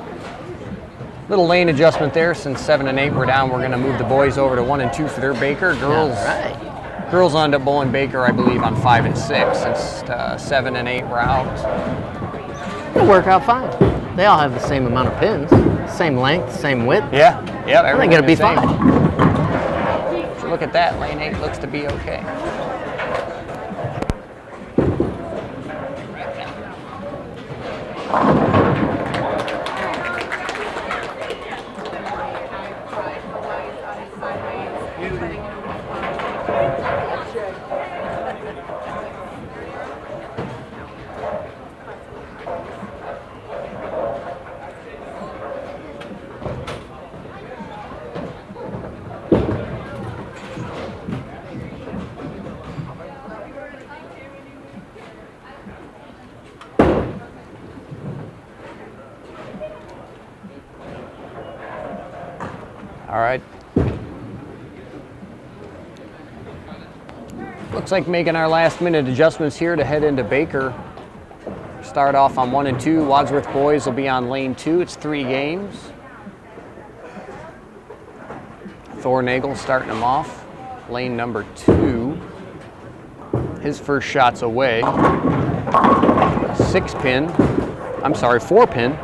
lane adjustment there. Since 7 and 8 were down, we're going to move the boys over to 1 and 2 for their Baker. Girls, All right. girls end up bowling Baker, I believe, on 5 and 6 since 7 and 8 were out. It'll work out fine. They all have the same amount of pins, same length, same width. Yeah, I think it'll be fine. So look at that. Lane 8 looks to be okay. All right. Looks like making our last minute adjustments here to head into Baker. Start off on 1 and 2. Wadsworth boys will be on lane 2. It's 3 games. Thornagel starting them off. Lane number 2. His first shot's away. 4 pin.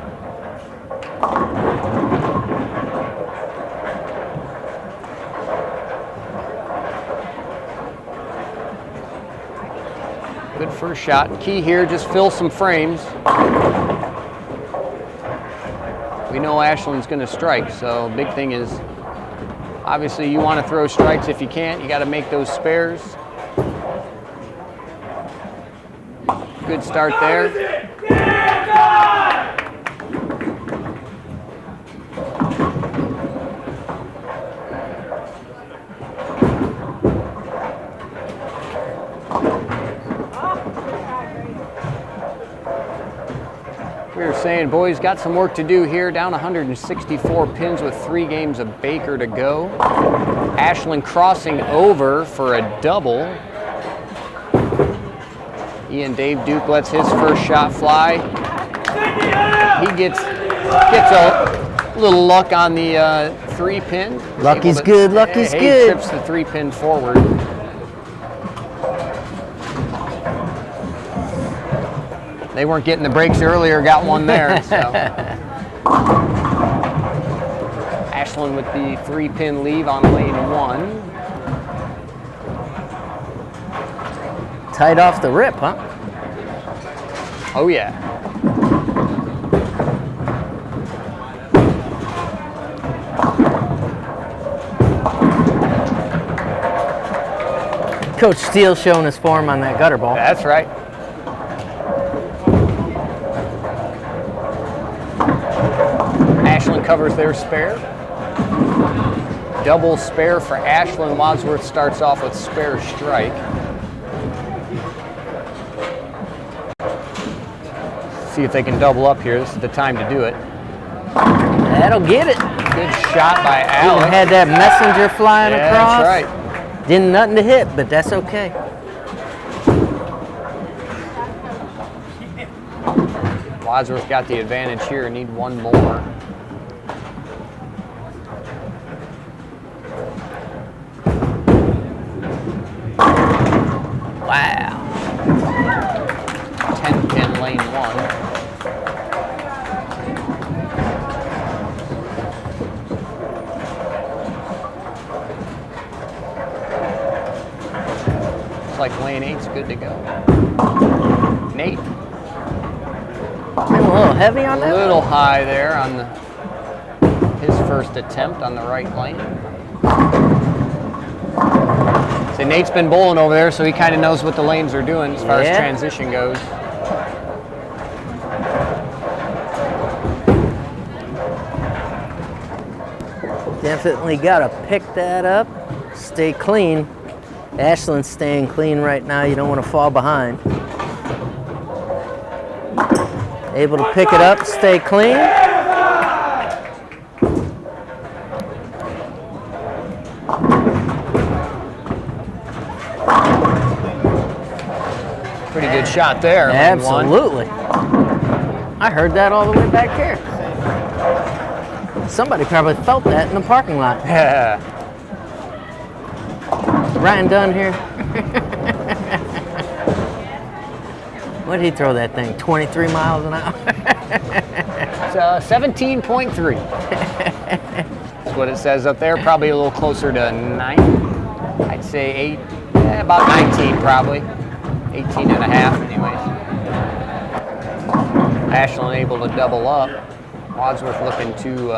Good first shot. Key here, just fill some frames. We know Ashland's going to strike, so big thing is, obviously you want to throw strikes. If you can't, you got to make those spares. Good start there. We were saying, boys, got some work to do here. Down 164 pins with 3 games of Baker to go. Ashland crossing over for a double. Ian Dave Duke lets his first shot fly. He gets a little luck on the 3 pin. Lucky's good, lucky's he good. trips the 3 pin forward. They weren't getting the breaks earlier, got one there. So. Ashland with the 3 pin leave on lane 1. Tight off the rip, huh? Oh yeah. Coach Steele showing his form on that gutter ball. That's right. Ashland covers their spare. Double spare for Ashland. Wadsworth starts off with spare strike. See if they can double up here. This is the time to do it. That'll get it. Good shot by Alex. Even had that messenger flying across. That's right. Didn't nothing to hit, but that's okay. Wadsworth got the advantage here. Need one more. like lane 8's good to go. Nate, Been a little heavy on a that. little high there on his first attempt on the right lane. So Nate's been bowling over there, so he kind of knows what the lanes are doing as far as transition goes. Definitely got to pick that up. Stay clean. Ashland's staying clean right now. You don't want to fall behind. Able to pick it up, stay clean. Pretty good shot there. lane 1. Absolutely. I heard that all the way back here. Somebody probably felt that in the parking lot. Yeah. Ryan Dunn here. What did he throw that thing? 23 miles an hour? It's 17.3. That's what it says up there. Probably a little closer to 9. I'd say 8. About 19 probably. 18 and a half anyways. Ashland able to double up. Wadsworth looking to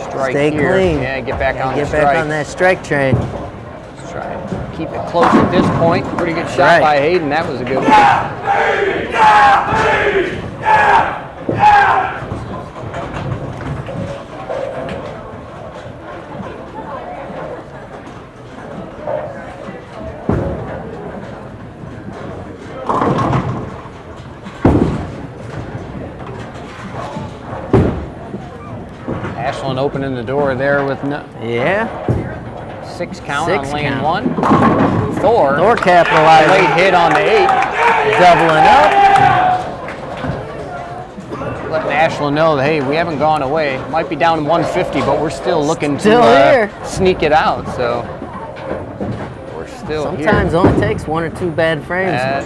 strike Stay here. clean. Yeah, get back on the Get strike. back on that strike train. Let's try and keep it close at this point. Pretty good shot Right. by Hayden. That was a good one. Ashland opening the door there with Yeah. 6 count 6 on lane count. 1. Thor, Thor capitalizing. late hit on the 8. Doubling up. Letting Ashland know that, hey, we haven't gone away. Might be down 150, but we're still looking Still to here. sneak it out. So we're still Sometimes it only takes 1 or 2 bad frames.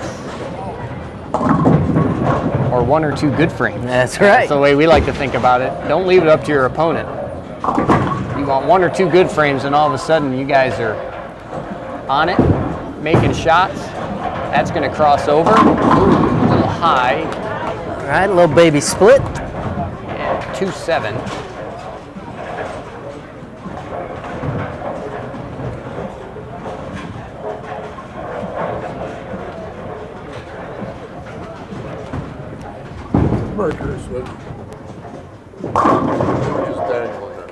Or 1 or 2 good frames. That's right. That's the way we like to think about it. Don't leave it up to your opponent. You want 1 or 2 good frames, and all of a sudden you guys are on it, making shots. That's going to cross over. Ooh, a little high. All right, a little baby split. And 2-7. Burgers with just dangling there.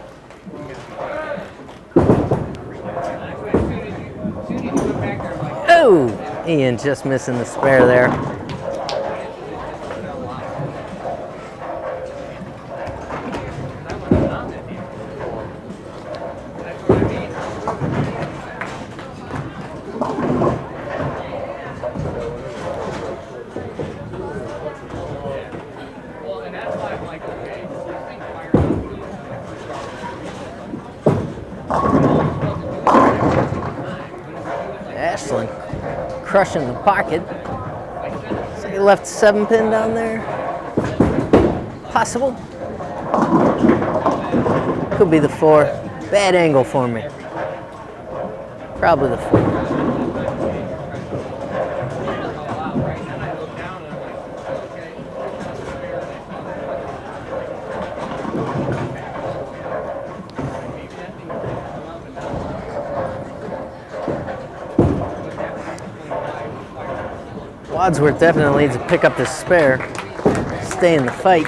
Oh, Ian just missing the spare there. Ashland crushing the pocket. So he left 7-pin down there. Possible. Could be the 4. Bad angle for me. Probably the 4. Wadsworth definitely needs to pick up this spare, stay in the fight.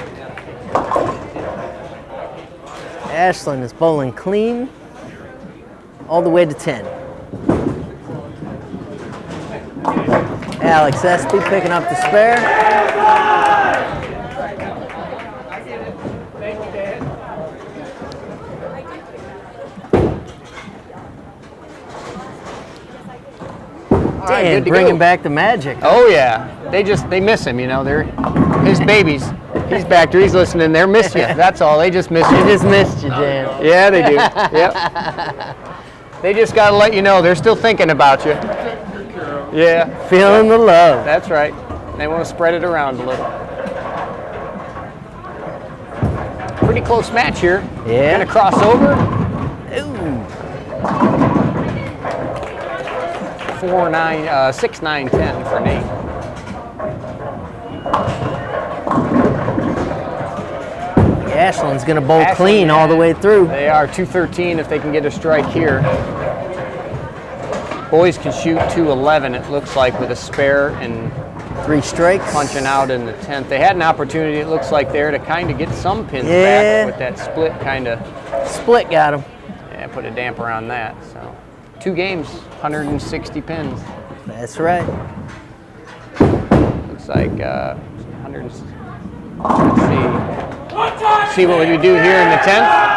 Ashland is bowling clean all the way to 10. Alex Espy picking up the spare. Dan good to bringing go. back the magic. Oh yeah, they miss him. You know, they're his babies. He's back there. He's listening. They miss you. That's all. They just miss you. They just missed you, Dan. Yeah, they do. Yep. They just gotta let you know they're still thinking about you. Yeah, Feeling the love. that's right. They want to spread it around a little. Pretty close match here. Yeah. Gonna cross over. Ooh. 6-9-10 for Nate. Ashland's going to bowl Ashland, clean all the way through. They are 213 if they can get a strike here. Boys can shoot 211, it looks like, with a spare and 3 strikes. punching out in the 10th. They had an opportunity, it looks like, there to kind of get some pins Yeah. back with that split kind of, Split got him. yeah, put a damper on that. So 2 games, 160 pins. That's right. Looks like 100. Let's see. See what we do here in the 10th.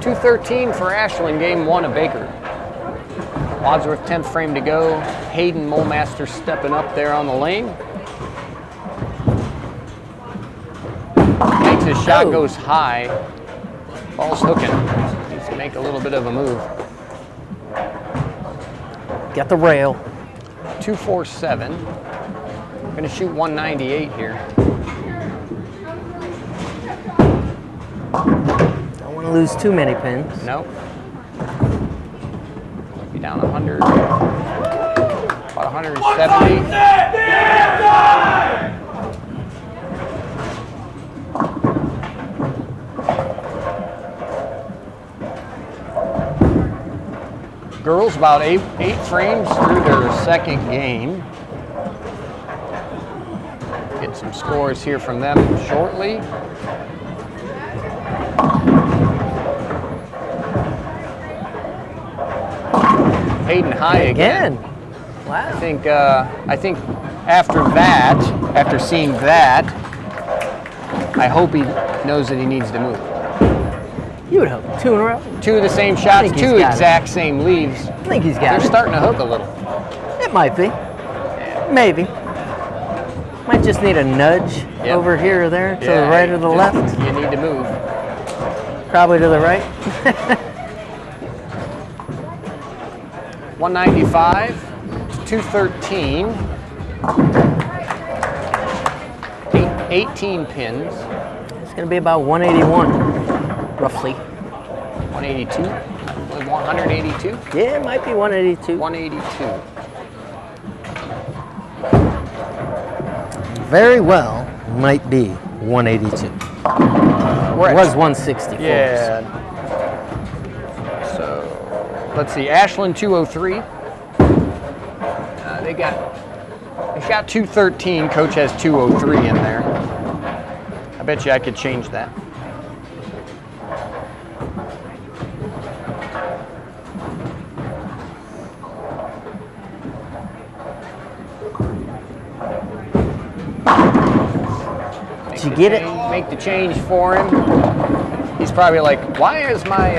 .213 for Ashland, game 1 of Baker. Wadsworth 10th frame to go. Hayden Molemaster stepping up there on the lane. Makes his shot, goes high. Ball's hooking. Needs to make a little bit of a move. Got the rail. 247. Gonna shoot 198 here. Don't want to lose too many pins. Nope. Be down 100. About 170. Girls about eight frames through their second game. Get some scores here from them shortly. Hayden high again. Wow. I think after that, after seeing that, I hope he knows that he needs to move. You would hope. 2 in a row. 2 of the same shots, think he's 2 got exact same leaves. I think he's They're got it. starting to hook a little. It might be. Maybe. Might just need a nudge over here or there, to the right or the left. You need to move. Probably to the right. 195 to 213. 18 pins. It's going to be about 181, roughly. 182. 182. Yeah, it might be 182. 182. Very well, might be 182. It was 164. Yeah. So, let's see. Ashland 203. They shot 213. Coach has 203 in there. I bet you I could change that. Did you get it? Make the change for him. He's probably like, why is my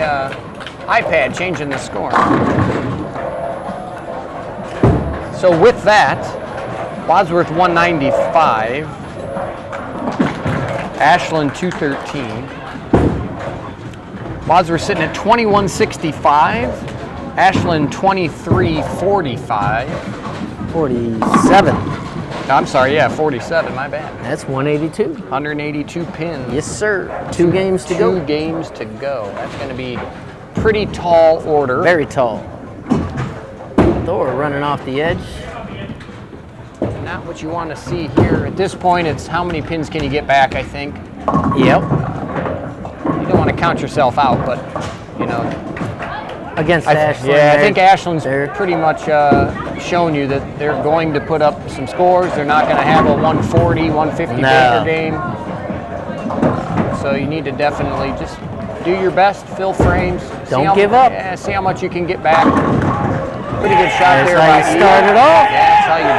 iPad changing the score? So with that, Wadsworth 195, Ashland 213. Wadsworth sitting at 2165, Ashland 2345. 47. No, I'm sorry, yeah, 47, my bad. That's 182. 182 pins. Yes, sir. 2 games to go. 2 games to go. That's going to be pretty tall order. Very tall. Thor running off the edge. Not what you want to see here. At this point, it's how many pins can you get back, I think. Yep. You don't want to count yourself out, but, you know. Against Ashland. Yeah, I think Ashland's they're pretty much shown you that they're going to put up some scores. They're not going to have a 140, 150 Baker game. So you need to definitely just do your best, fill frames. Don't give up. Yeah, see how much you can get back. Pretty good shot That's there how by you start it off. Yeah, that's how you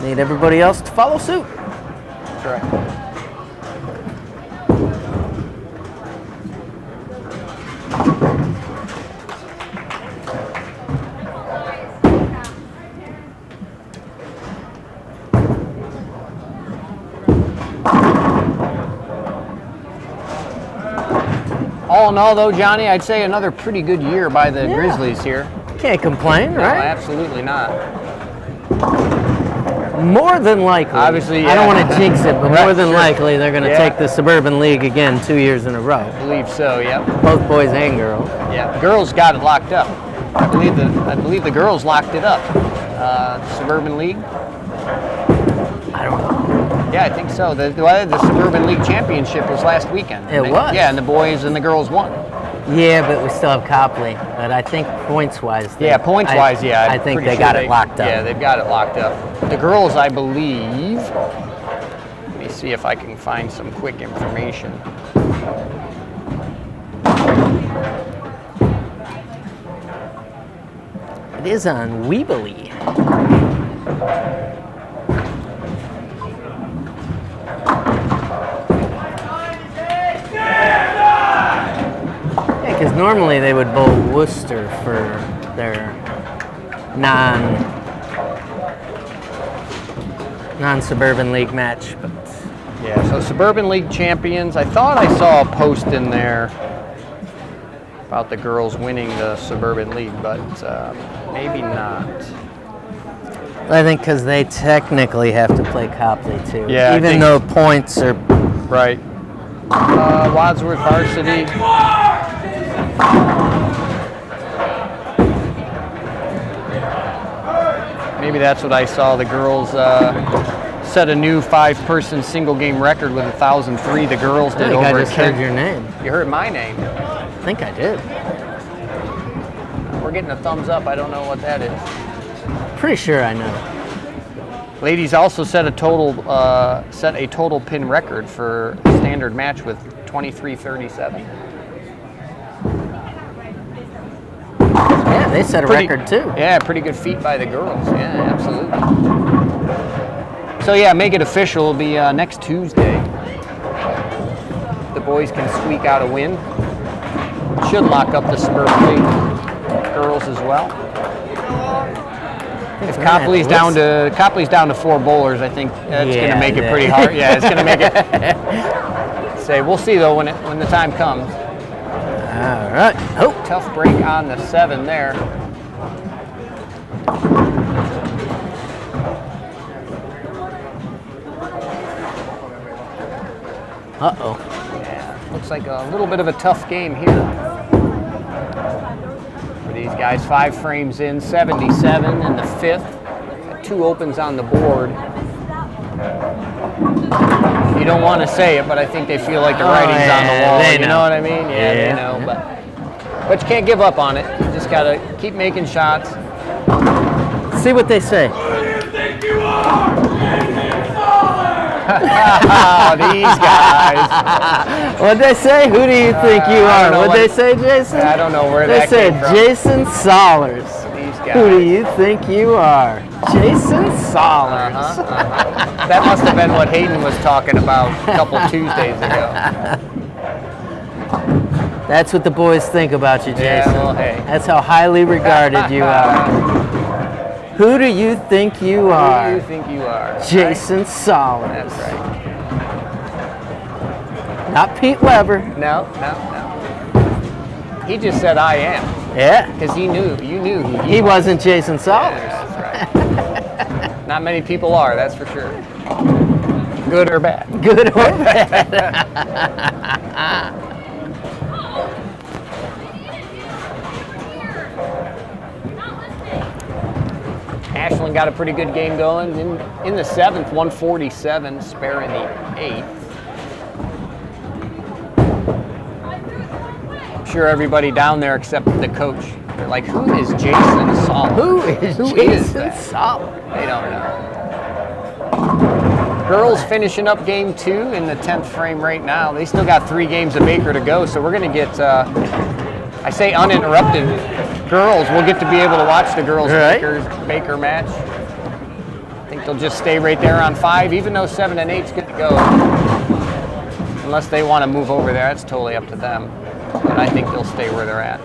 do it. Need everybody else to follow suit. That's right. All in all, though, Johnny, I'd say another pretty good year by the Grizzlies here. Can't complain, No, right? absolutely not. More than likely. Obviously, I don't yeah. want to jinx it, but Right, more than sure. likely they're going to Yeah. take the Suburban League again 2 years in a row. I believe so. Yep. Both boys and girls. Yeah. Girls got it locked up. I believe the girls locked it up. Suburban League. I don't know. Yeah, I think so. The Suburban League Championship was last weekend. It was? Yeah, and the boys and the girls won. Yeah, but we still have Copley. But I think points-wise. Yeah, points-wise, yeah. I I'm think pretty they sure got it locked up. Yeah, they've got it locked up. The girls, I believe. Let me see if I can find some quick information. It is on Weebly. Yeah, because normally they would bowl Worcester for their non-Suburban League match, but Yeah, so Suburban League champions. I thought I saw a post in there about the girls winning the Suburban League, but maybe not. I think because they technically have to play Copley too. Yeah, I even think- though points are. Right. Wadsworth Varsity. Maybe that's what I saw. The girls set a new 5-person single game record with 1,003. The girls I did think over I just heard your name. You heard my name. I think I did. We're getting a thumbs up. I don't know what that is. Pretty sure I know. Ladies also set a total pin record for a standard match with 23:37. Yeah, they set a record too. Yeah, pretty good feat by the girls. Yeah, absolutely. So yeah, make it official. It'll be next Tuesday. The boys can squeak out a win. Should lock up the Suburban League girls as well. If Copley's down to 4 bowlers, I think that's going to make it pretty hard. Yeah, it's going to make it. Say, we'll see though when the time comes. All right. Oh, Tough break on the 7 there. uh-oh. Yeah, looks like a little bit of a tough game here. For these guys, 5 frames in, 77 in the 5th. 2 opens on the board. You don't want to say it, but I think they feel like the writing's on the wall. They You know know. what I mean? Yeah, they know. But you can't give up on it. You just got to keep making shots. See what they say. Oh, these guys. What'd they say? Who do you think you I don't are? know What'd they what- say, Jason? I don't know where They that said came from. Jason Solers. These Who do guys. you think you are? Jason Solers. That must have been what Hayden was talking about a couple Tuesdays ago. That's what the boys think about you, Jason. Yeah, well, hey. That's how highly regarded you are. Who do you think you Who are? do you think you are? Jason Solers. That's right. Not Pete Weber. No. He just said I am. Yeah. Because you knew He wasn't Jason Solers. That's right. Not many people are, that's for sure. Good or bad. Good or bad. Ashland got a pretty good game going. In the 7th, 147, spare in the 8th. I'm sure everybody down there except the coach. They're like, who is Jason Solomon? Who is Jason that? Solomon? They don't know. Girls finishing up game 2 in the 10th frame right now. They still got 3 games of Baker to go, so we're going to get, I say uninterrupted girls. We'll get to be able to watch the girls' Baker match. I think they'll just stay right there on 5, even though 7 and 8's good to go. Unless they want to move over there, that's totally up to them. But I think they'll stay where they're at.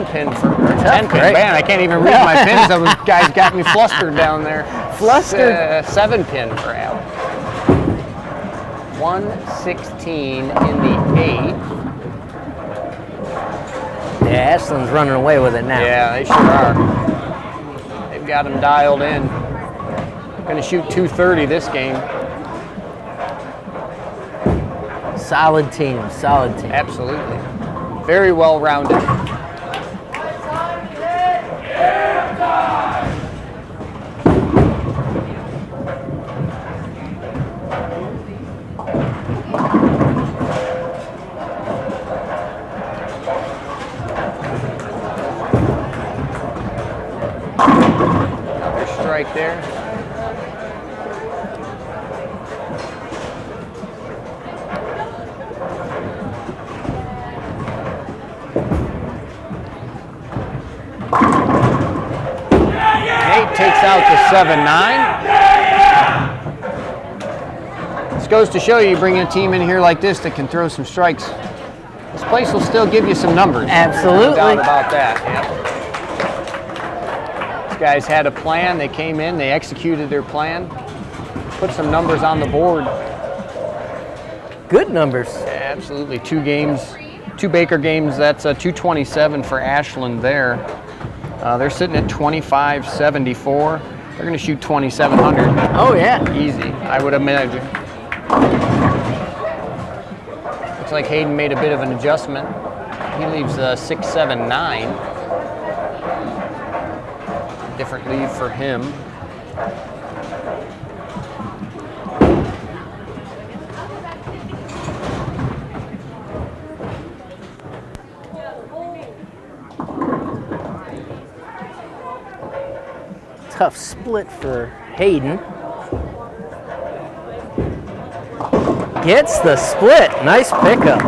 10-pin for, or 10-pin, break. man, I can't even read my pins. Those guys got me flustered down there. Flustered? 7-pin for Al. 116 in the 8th. Yeah, Ashland's running away with it now. Yeah, they sure are. They've got them dialed in. Gonna shoot 230 this game. Solid team, solid team. Absolutely. Very well rounded. Another strike there. Nate takes out the 7-9. This goes to show you bring a team in here like this that can throw some strikes. This place will still give you some numbers. Absolutely. No doubt about that. Yep. These guys had a plan. They came in. They executed their plan. Put some numbers on the board. Good numbers. Yeah, absolutely. 2 games, 2 Baker games. That's 227 for Ashland there. They're sitting at 2574. They're going to shoot 2700. Oh, yeah. Easy, I would imagine. Looks like Hayden made a bit of an adjustment. He leaves 679. Different leave for him. Tough split for Hayden. Gets the split. Nice pickup.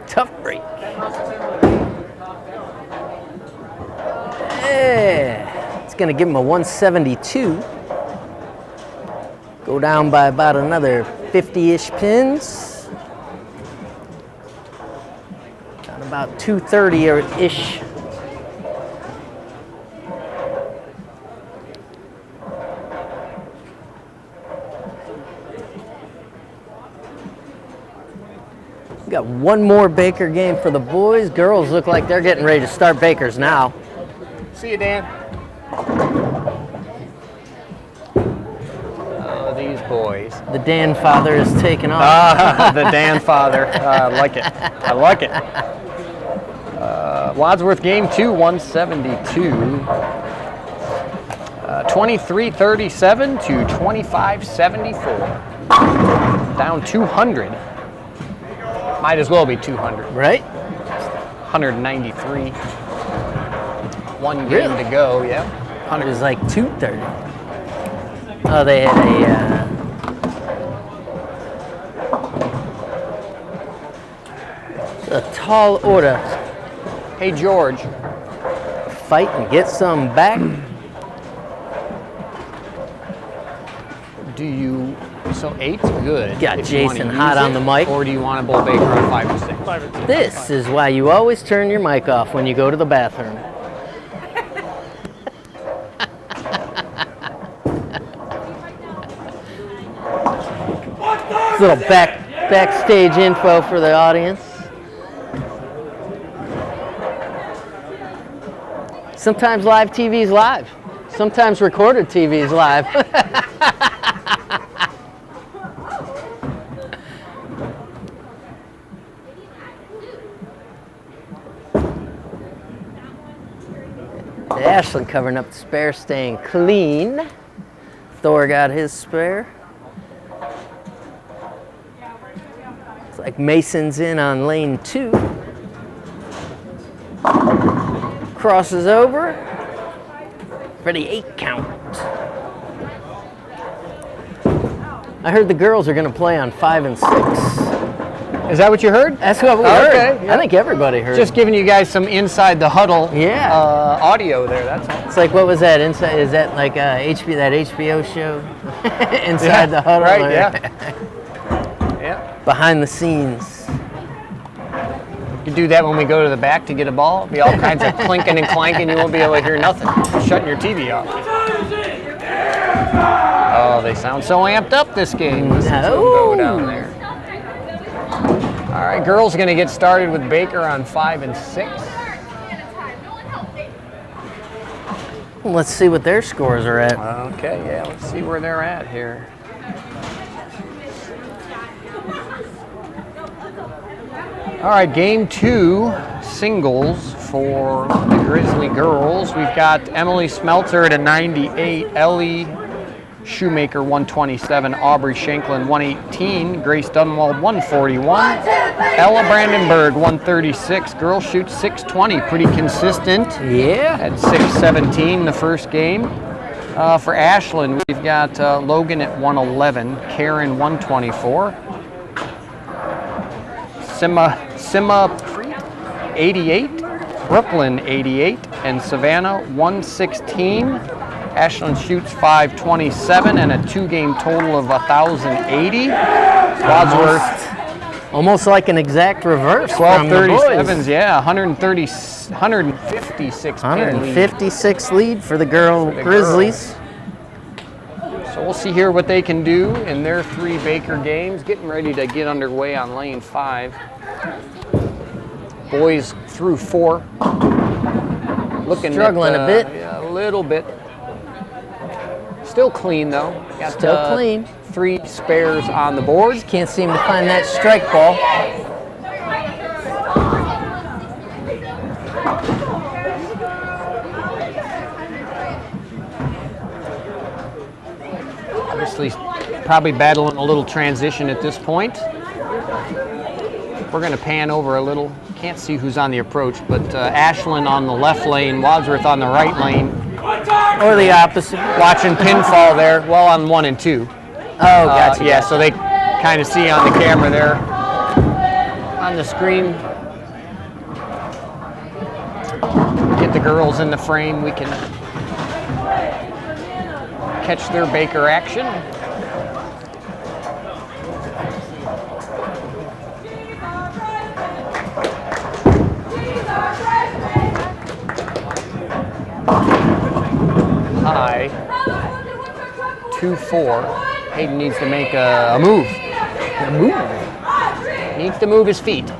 Tough break. Yeah. It's going to give him a 172. Go down by about another 50-ish pins. Down about 230-ish. We got one more Baker game for the boys. Girls look like they're getting ready to start Bakers now. See you, Dan. Oh, these boys. The Dan father is taking off. Ah, the Dan father. I like it. I like it. Wadsworth game 2, 172. 2337 to 2574. Down 200. Might as well be 200. Right? 193. One game Really? to go, yeah. It was like 230. Oh, they had a tall order. Hey, George. Fight and get some back. Do you, so 8's good. Got if you wanna Jason use hot on it, the mic. Or do you want a Bull Baker on 5 or 6? This is why you always turn your mic off when you go to the bathroom. Little backstage info for the audience. Sometimes live TV is live. Sometimes recorded TV is live. Ashland covering up the spare, staying clean. Thor got his spare. Looks like Mason's in on lane 2. crosses over for the 8 count. I heard the girls are going to play on 5 and 6. Is that what you heard? That's what we Okay, heard. yeah. I think everybody heard. Just giving you guys some inside the huddle audio there, that's all. It's like, what was that? Inside? Is that like that HBO show? Inside the huddle? Right, or yeah. Behind the scenes. You do that when we go to the back to get a ball. It'll be all kinds of clinking and clanking. You won't be able to hear nothing. Shutting your TV off. Oh, they sound so amped up this game. Listen to them go down there. All right, girls are going to get started with Baker on 5 and 6. Let's see what their scores are at. Okay, yeah, let's see where they're at here. All right, game 2, singles for the Grizzly girls. We've got Emily Smeltzer at a 98, Ellie Shoemaker 127, Aubrey Shanklin 118, Grace Dunwald 141, Ella Brandenburg 136. Girls shoot 620, pretty consistent. Yeah. At 617 the first game. For Ashland, we've got Logan at 111, Karen 124, Sima 88, Brooklyn 88, and Savannah 116. Ashland shoots 527 and a 2-game total of 1,080. Wadsworth Almost like an exact reverse from the boys. 1237s, yeah, 156 pin lead. 156 lead for the Grizzlies. So we'll see here what they can do in their 3 Baker games. Getting ready to get underway on lane 5. Boys through 4. Looking struggling a bit. Yeah, a little bit. Still clean though. Got, still clean. 3 spares on the board. Can't seem to find that strike ball. Obviously, probably battling a little transition at this point. We're going to pan over a little. Can't see who's on the approach, but Ashland on the left lane, Wadsworth on the right lane. Or the opposite. Watching pinfall there, well on 1 and 2. Oh, gotcha. Yeah, so they kind of see on the camera there, on the screen. Get the girls in the frame. We can catch their Baker action. High. 2-4. Hayden needs to make a move. Needs to move his feet.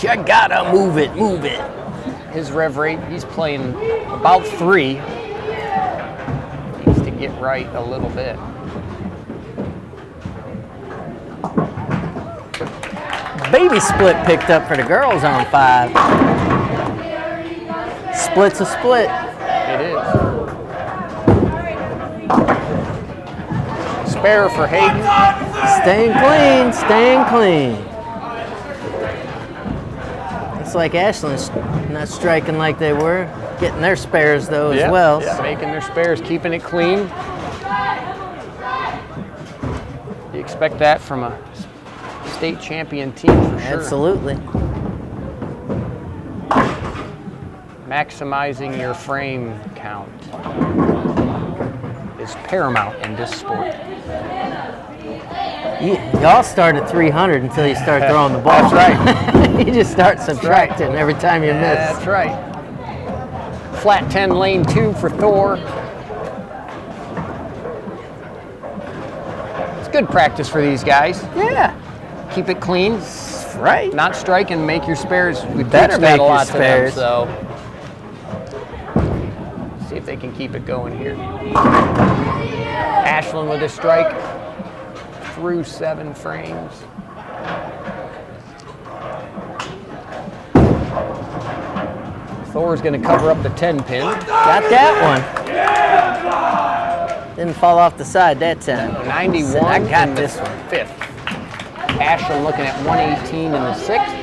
You gotta move it, move it. His rev rate, he's playing about 3. Needs to get right a little bit. Baby split picked up for the girls on 5. Split's a split. It is. Spare for Hayden. Staying clean, staying clean. It's like Ashland's not striking like they were. Getting their spares though as well. Yeah, making their spares, keeping it clean. You expect that from a state champion team for sure. Absolutely. Maximizing your frame count is paramount in this sport. Y'all start at 300 until you start throwing the ball. That's right. You just start subtracting every time you miss. That's right. Flat 10, lane 2 for Thor. It's good practice for these guys. Yeah. Keep it clean. Right. Not strike and make your spares. We better teach that make a your lot spares. to them, so see if they can keep it going here. Ashland with a strike through 7 frames. Thor's going to cover up the 10 pin. Got that one. Didn't fall off the side that time. 91. I got in this the one. 5th. Ashland looking at 118 in the 6th.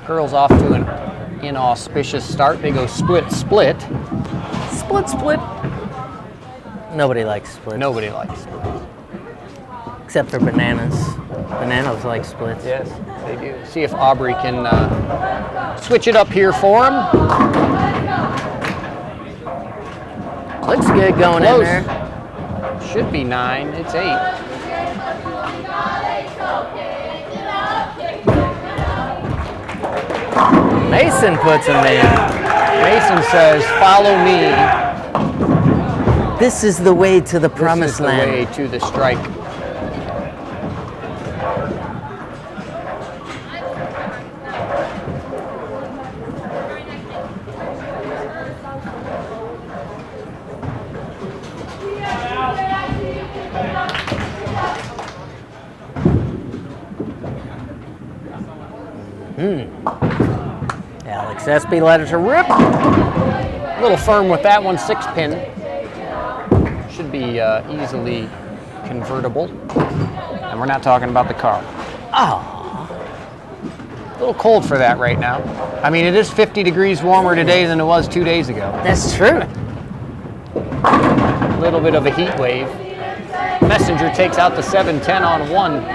Girls off to a inauspicious start. They go split, split. Split, split. Nobody likes splits. Nobody likes splits. Except for bananas. Bananas like splits. Yes, they do. See if Aubrey can switch it up here for him. Looks good going in Close. there. Should be 9. It's 8. Mason puts him in. Mason says, "Follow me." This is the way to the promised This is the land. way to the strike. Alex Espy let it rip. A little firm with that one, 6-pin. Should be easily convertible. And we're not talking about the car. Oh, A little cold for that right now. I mean, it is 50 degrees warmer today than it was 2 days ago. that's true. A little bit of a heat wave. Messenger takes out the 7-10 on 1.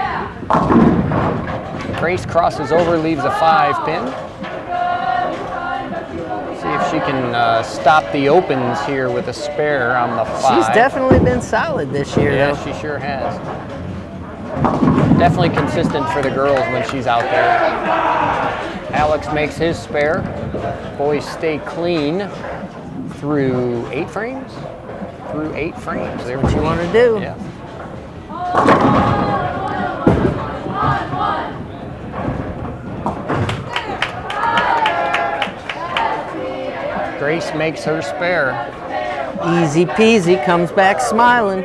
Grace crosses over, leaves a 5-pin. See if she can stop the opens here with a spare on the 5. She's definitely been solid this year, Yeah, though. she sure has. Definitely consistent for the girls when she's out there. Alex makes his spare. Boys stay clean through 8 frames. Through 8 frames. They're What you want to do? Yeah. Grace makes her spare. Easy peasy, comes back smiling.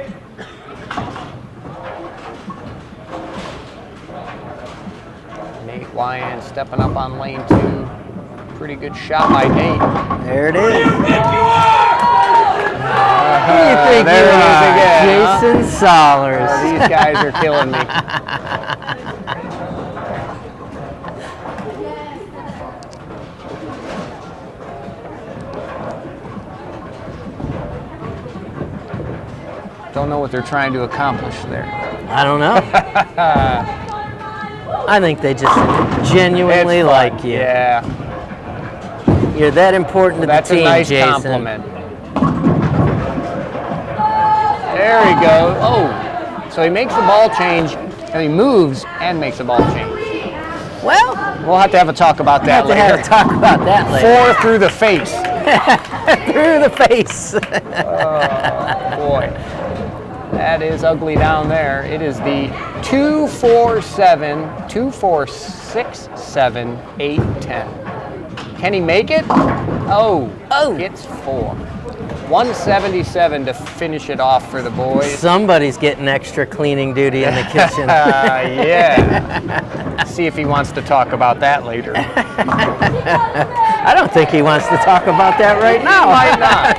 Nate Wyan stepping up on lane 2. Pretty good shot by Nate. There it is. Who do you think there you it is are? again, huh? Jason Solers. These guys are killing me. Don't know what they're trying to accomplish there. I don't know. I think they just genuinely It's fun. like you. Yeah, You're that important to that's the team, a nice Jason. compliment. There he goes. Oh, so he makes the ball change, and he moves and makes a ball change. Well, We'll have to have a talk about we'll that have to later. have a talk about that later. 4 through the face. Through the face. Boy, that is ugly down there. It is the 2-4-7, 2-4-6-7, 8-10. Can he make it? Oh, it's 4. 177 to finish it off for the boys. Somebody's getting extra cleaning duty in the kitchen. Yeah. See if he wants to talk about that later. I don't think he wants to talk about that right now. Might not.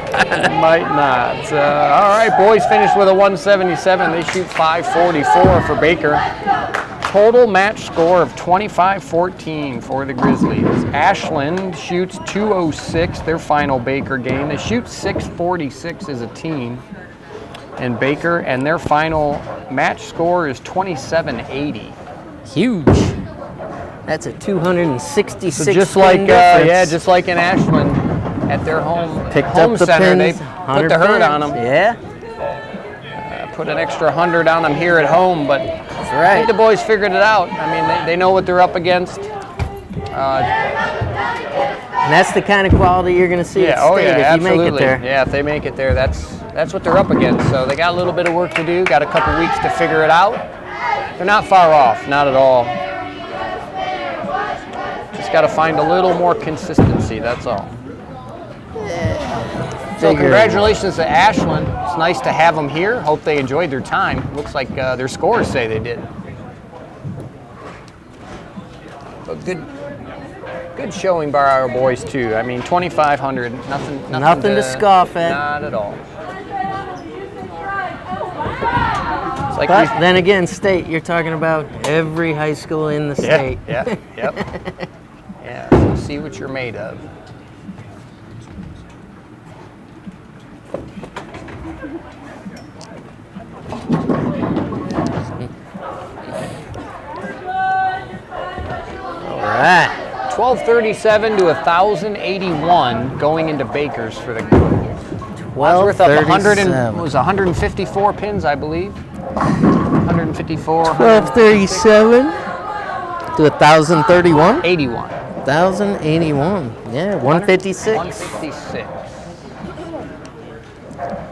Might not. All right, boys finish with a 177. They shoot 544 for Baker. Total match score of 25-14 for the Grizzlies. Ashland shoots 206, their final Baker game. They shoot 646 as a team. And Baker, and their final match score is 27-80. Huge. That's a 266 So just like difference. just like in Ashland at their home Picked home up the center, pins, they put 100 the hurt pins. on them. Yeah, Put an extra 100 on them here at home, but that's I think right. the boys figured it out. I mean, they know what they're up against. And that's the kind of quality you're going to see at Yeah, oh State yeah, if absolutely. you make it there. Yeah, if they make it there, that's what they're up against. So they got a little bit of work to do. Got a couple weeks to figure it out. They're not far off, not at all. Just got to find a little more consistency. That's all. So congratulations to Ashland. It's nice to have them here. Hope they enjoyed their time. Looks like their scores say they did. But good showing by our boys too. I mean, 2,500, nothing to scoff at. Not at all. It's like But then again, State, you're talking about every high school in the state. Yep. Yeah. So see what you're made of. All right. 1237 to 1081 going into Bakers for the Wadsworth up 1237. was 154 pins, I believe. 154. 1237 to 1031. 81. 1081. Yeah, 156. 156.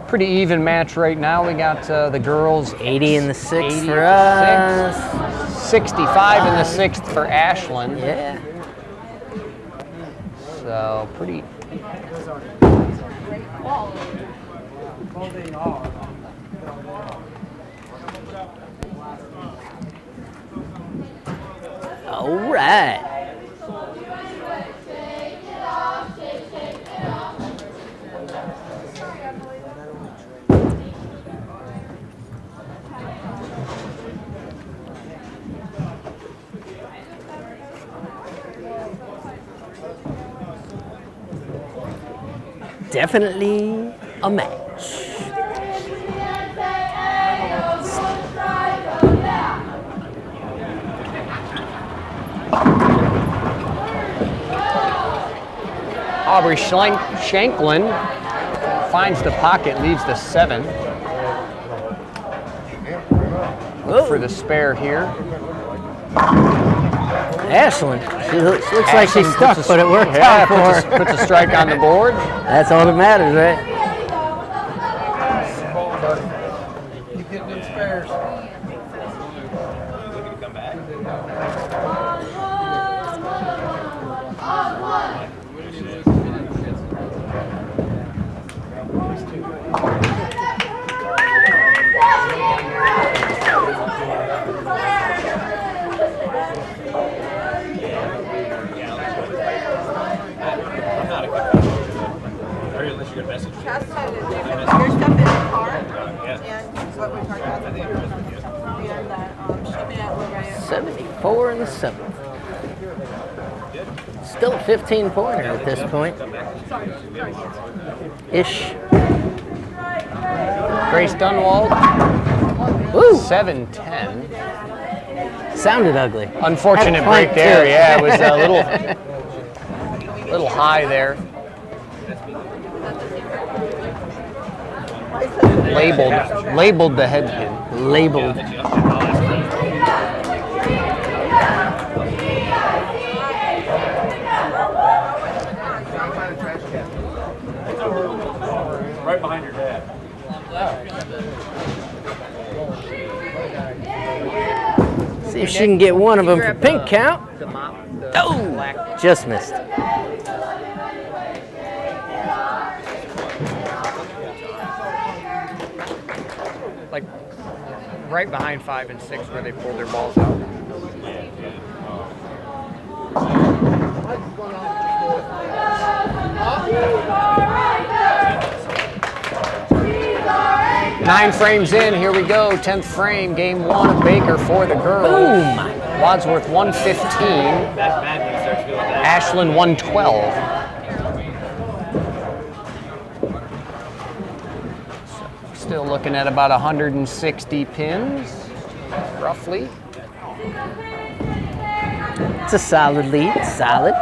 Pretty even match right now. We got the girls 80 in the sixth 80 for in the us. 65 in the sixth for Ashland. Yeah. So pretty. All right. Definitely a match. Aubrey Shanklin finds the pocket, leaves the 7. Look for the spare here. Ashland. She looks like she's stuck, but it worked out for her. Puts a strike on the board. That's all that matters, right? Keep getting them spares. Your stuff in the car and what we talked about before. And shipment at Lorraine. 74 in the 7th. Still a 15-pointer at this point. Ish. Grace Dunwald, Woo! 7-10. Sounded ugly. Unfortunate Had a break point, there. too. Yeah, it was a little high there. Labeled the head pin. Labeled. Right behind your dad. See if she can get one of them for pink count. Oh, just missed. Like right behind 5 and 6 where they pulled their balls out. Nine frames in, here we go. 10th frame, game 1 of Baker for the girls. Boom. Wadsworth 115, Ashland 112. Still looking at about 160 pins, roughly. It's a solid lead. Solid.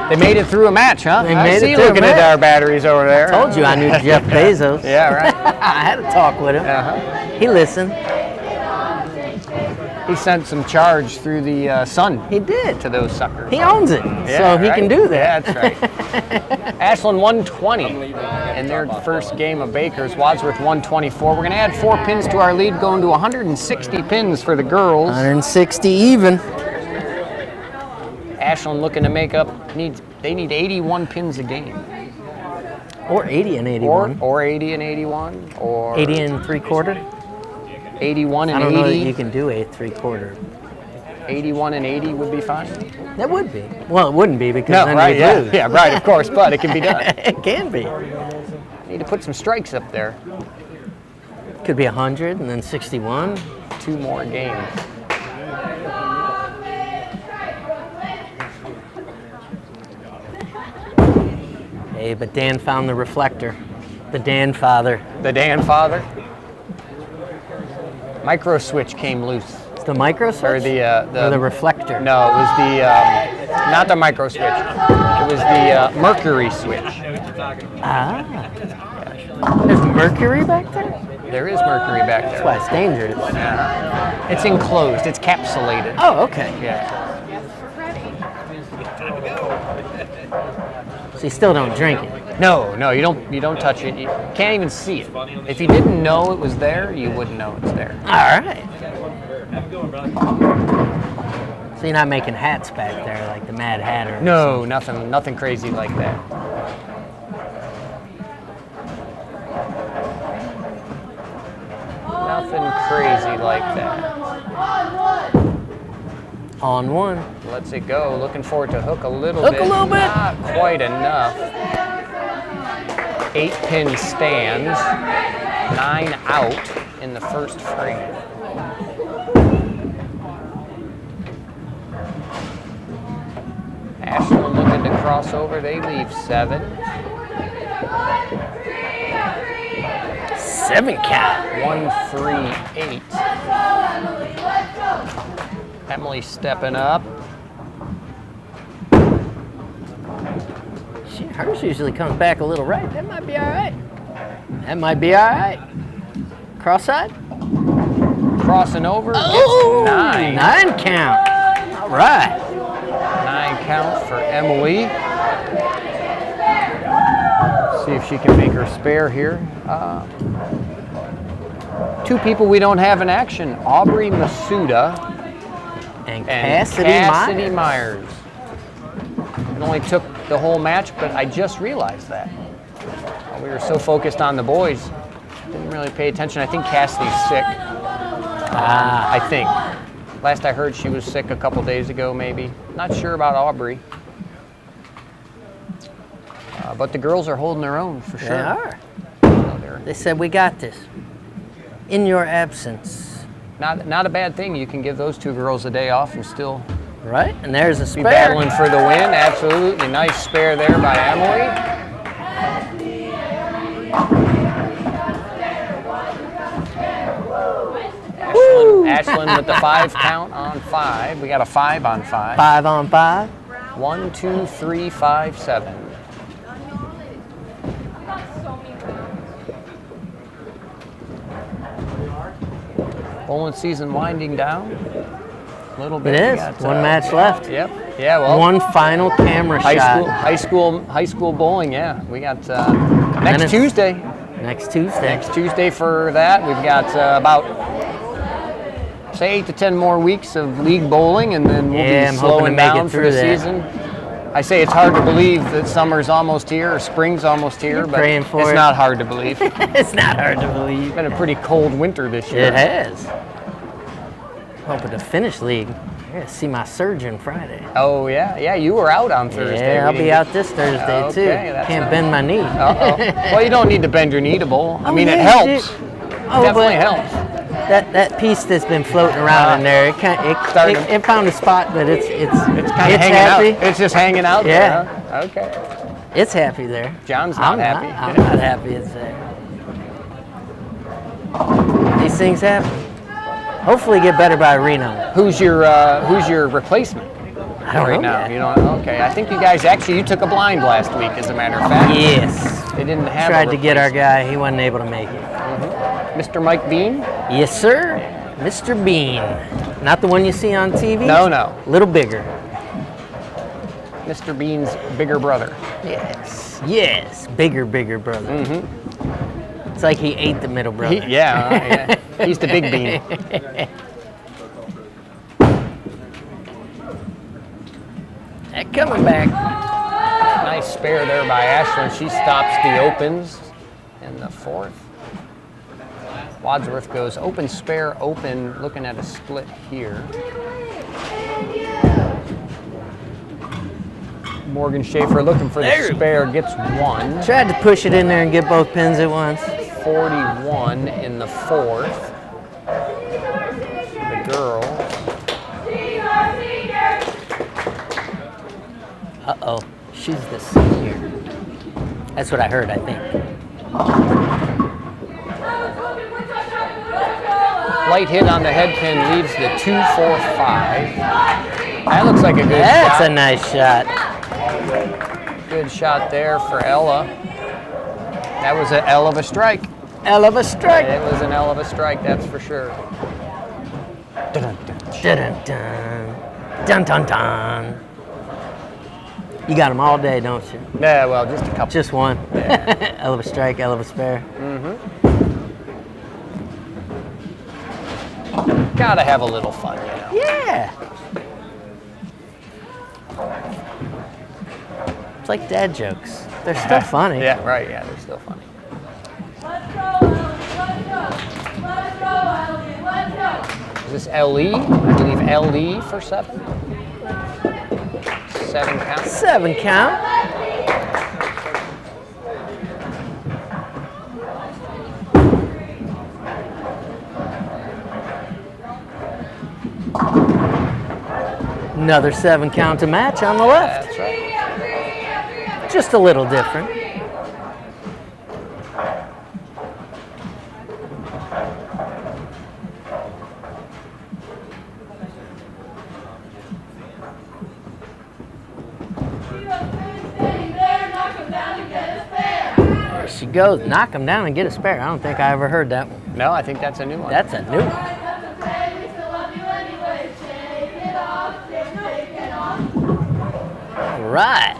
They made it through a match, huh? They I made see it through a looking at match. our batteries over there. Told you I knew Jeff Bezos. Yeah, right. I had to talk with him. Uh-huh. He listened. He sent some charge through the sun He did. to those suckers. He owns it, Yeah, so he right. can do that. Yeah, that's right. Ashland 120 in their first game of Bakers. Wadsworth 124. We're going to add 4 pins to our lead, going to 160 pins for the girls. 160 even. Ashland looking to make up. They need 81 pins a game. Or 80 and 81. Or 80 and 81. Or 80 and 3/4. 81 and I don't know that 80. you can do a 3/4. 81 and 80 would be fine. That would be. Well, it wouldn't be because No, then right, you'd yeah. lose. Yeah, right, of course, but it can be done. It can be. Need to put some strikes up there. Could be 100 and then 61. 2 more games. Hey, but Dan found the reflector. The Dan father. The Dan father. Micro switch came loose. It's the micro switch? Or the reflector? No, it was the not the micro switch. It was the mercury switch. Ah. There's mercury back there? There is mercury back there. That's why it's dangerous. Yeah. It's enclosed. It's capsulated. Oh, okay. Yeah. So you still don't drink it? No, you don't touch it. You can't even see it. If you didn't know it was there, you wouldn't know it's there. All right. So you're not making hats back there like the Mad Hatter? No, nothing crazy like that. Nothing crazy like that. On one. Lets it go. Looking forward to hook a little Hook bit. a little bit. Not quite enough. 8-pin stands. 9 out in the first frame. Ashland looking to cross over. They leave 7. 7 count. 1, 3, 8. Emily stepping up. Hers usually comes back a little right. That might be all right. That might be all right. Cross side. Crossing over. Oh, It's 9. 9 count. All right. 9 count for Emily. See if she can make her spare here. 2 people we don't have in action. Aubrey Masuda And and Cassidy, Myers. It only took the whole match, but I just realized that. We were so focused on the boys, didn't really pay attention. I think Cassidy's sick. I think. Last I heard, she was sick a couple days ago, maybe. Not sure about Aubrey. But the girls are holding their own for sure. They are. So They said, we got this. In your absence. not a bad thing. You can give those 2 girls a day off and still Right? And there's a be spare. battling for the win. Absolutely. Nice spare there by Emily. Ashland with the 5 count on 5. We got a 5 on 5. 5 on 5. 1, 2, 3, 5, 7. Bowling season winding down. A little bit. It We is. got, One match left. Yep. Yeah. Well. One final camera shot. High school bowling. Yeah. We got Minutes. next Tuesday. Next Tuesday. Next Tuesday for that. We've got about say 8 to 10 more weeks of league bowling, and then we'll Yeah, be I'm hoping to slowing make down it for through the that. season. I say it's hard to believe that summer's almost here or spring's almost here, You're but praying for it's it. not hard to believe. It's It's not hard to believe. been a pretty cold winter this year. It has. Hoping to finish league. I gotta see my surgeon Friday. Oh yeah, you were out on Thursday. Yeah, I'll We be didn't out this Thursday Okay, too. that's Can't nice. bend my knee. Uh-oh. Well, you don't need to bend your knee to bowl. I Oh, mean, it yeah, you helps. do. Definitely but helps. That piece that's been floating around in there, it found a spot, but it's It's kind of hanging happy. out. It's just hanging out Yeah. there. Huh? Okay. It's happy there. John's not I'm happy. I'm not happy it's there. These things happen. Hopefully get better by Reno. Who's your replacement I don't right know now? yet. You know, okay. I think you guys you took a blind last week, as a matter of fact. Yes. They didn't have. Tried a to get our guy. He wasn't able to make it. Mr. Mike Bean. Yes, sir. Mr. Bean. Not the one you see on TV. No. A little bigger. Mr. Bean's bigger brother. Yes. Yes. Bigger brother. Mm-hmm. It's like he ate the middle brother. Yeah. He's the big bean. That coming back. Nice spare there by Ashland. She stops the opens in the 4th. Wadsworth goes open, spare, open, looking at a split here. Morgan Schaefer looking for the spare, gets one. Tried to push it in there and get both pins at once. 41 in the fourth. The girls. Uh-oh, she's the senior. That's what I heard, I think. Light hit on the head pin leaves the 2-4-5. That looks like a good That's shot. a nice shot. Good shot there for Ella. That was an L of a strike. Hell of a strike. It was an L of a strike, that's for sure. Dun dun dun. Dun dun dun. You got them all day, don't you? Yeah, well, just a couple. Just one. Hell of a strike, hell of a spare. Gotta have a little fun, you know. Yeah. It's like dad jokes. They're still funny. Yeah, right, yeah, they're still funny. Is this LE? I believe LE for 7. 7 count. 7 count. Another 7 count to match on the left. That's right. Just a little different. There she goes. Knock him down and get a spare. I don't think I ever heard that one. No, I think that's a new one. That's a new one. All right.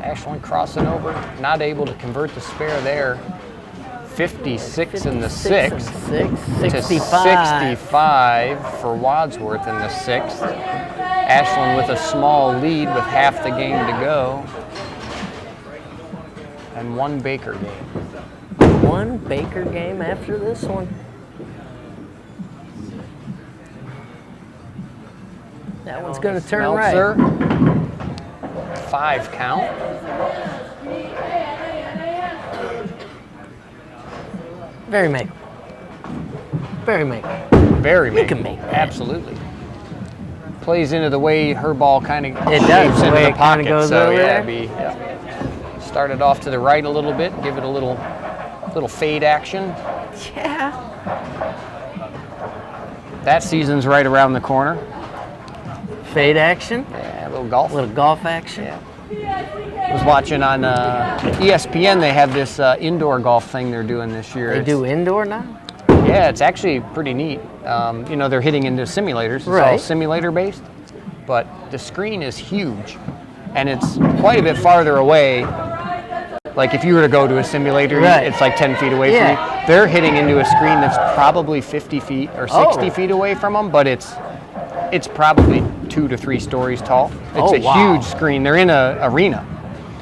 Ashland crossing over, not able to convert the spare there. 56 in the 6th. 65. 65 for Wadsworth in the 6th. Ashland with a small lead with half the game to go. And 1 Baker game. 1 Baker game after this one. That one's going to turn right. Meltzer, 5 count. Very make. Very make. Very You make. can make that. Absolutely. Plays into the way her ball kind of It does, the into way the it kinda pocket. goes so over yeah, there. started off to the right a little bit, give it a little fade action. Yeah. That season's right around the corner. Fade action. Yeah, a little golf. A little golf action. Yeah. I was watching on ESPN. They have this indoor golf thing they're doing this year. They do indoor now? Yeah, it's actually pretty neat. You know, they're hitting into simulators. It's all Right. simulator based, but the screen is huge, and it's quite a bit farther away. Like if you were to go to a simulator, Right. it's like 10 feet away Yeah. from you. They're hitting into a screen that's probably 50 feet or 60 Oh. feet away from them, but it's probably 2 to 3 stories tall. It's Oh, a wow. huge screen. They're in an arena.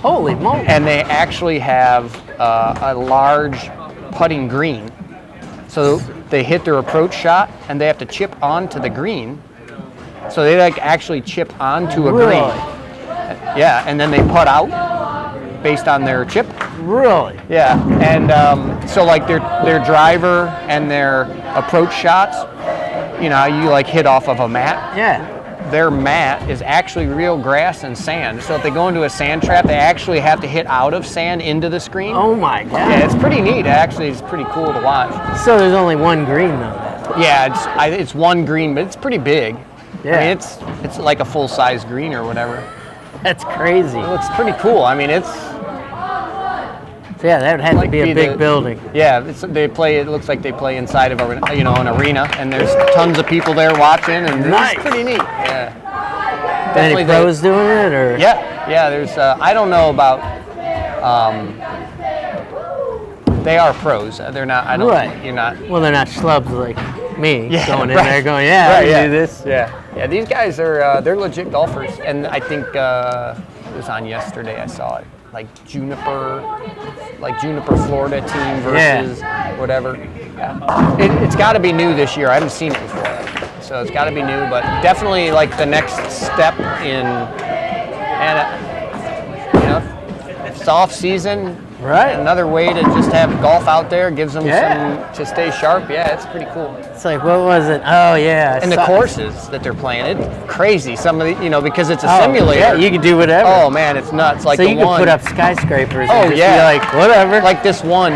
Holy moly. And they actually have a large putting green. So they hit their approach shot and they have to chip onto the green. So they like actually chip onto a Really? green. Yeah, and then they putt out based on their chip. Really? Yeah, and so like their driver and their approach shots, you know, you like hit off of a mat. Yeah. Their mat is actually real grass and sand. So if they go into a sand trap, they actually have to hit out of sand into the screen. Oh my God. Yeah, it's pretty neat. Actually, it's pretty cool to watch. So there's only 1 green though. Yeah, it's 1 green, but it's pretty big. Yeah. I mean, it's like a full-size green or whatever. That's crazy. It looks pretty cool. I mean, it's So yeah, that would have to be a big building. Yeah, they play. It looks like they play inside of an arena, and there's tons of people there watching, and Nice. it's pretty neat. Yeah. Any pros doing it, or? Yeah. There's. I don't know about. They are pros. They're not. I don't. Right. You're not. Well, they're not schlubs like me going in right. there going, yeah, I Right, can do this. Yeah. These guys are. They're legit golfers, and I think it was on yesterday. I saw it. Like Juniper, Florida team versus whatever. Yeah. It's got to be new this year. I haven't seen it before. so it's got to be new. But definitely like the next step in, and you know, it's off season. Right. Another way to just have golf out there gives them Yeah. some to stay sharp. Yeah, it's pretty cool. It's like, what was it? Oh, yeah. And the courses that they're playing, it's crazy. Some of the, because it's a Oh, simulator. Yeah, you can do whatever. Oh man, it's nuts. Like so the you can one, put up skyscrapers Oh, and just yeah. be like, whatever. like this one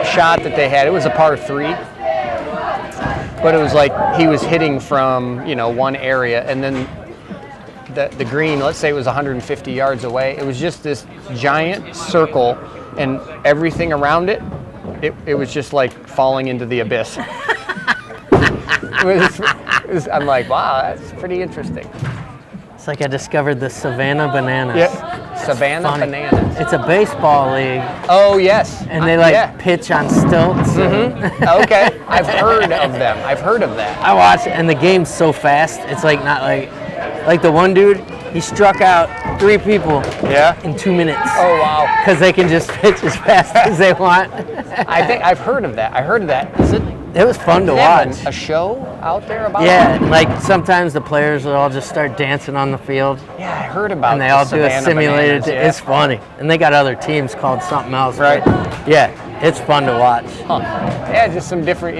shot that they had. It was a par 3, but it was like he was hitting from one area, and then the green, let's say it was 150 yards away, it was just this giant circle, and everything around it, it was just like falling into the abyss. I'm like, wow, that's pretty interesting. It's like I discovered the Savannah Bananas. Yeah, Savannah Funny. Bananas. It's a baseball league, Oh yes, and they pitch on stilts. Okay, I've heard of them. I've heard of that. I watch it, and the game's so fast. It's like not like the one dude. He struck out 3 people Yeah. in 2 minutes. Oh wow. Because they can just pitch as fast as they want. I think I've heard of that. I heard of that. Is it? It was fun to they have watch. a show out there about Yeah, it? and like sometimes the players will all just start dancing on the field, Yeah, I heard about and they the all do a Savannah simulated. Bananas, yeah. It's funny, and they got other teams called something else. Right. but yeah, it's fun to watch. Huh. Yeah, just some different,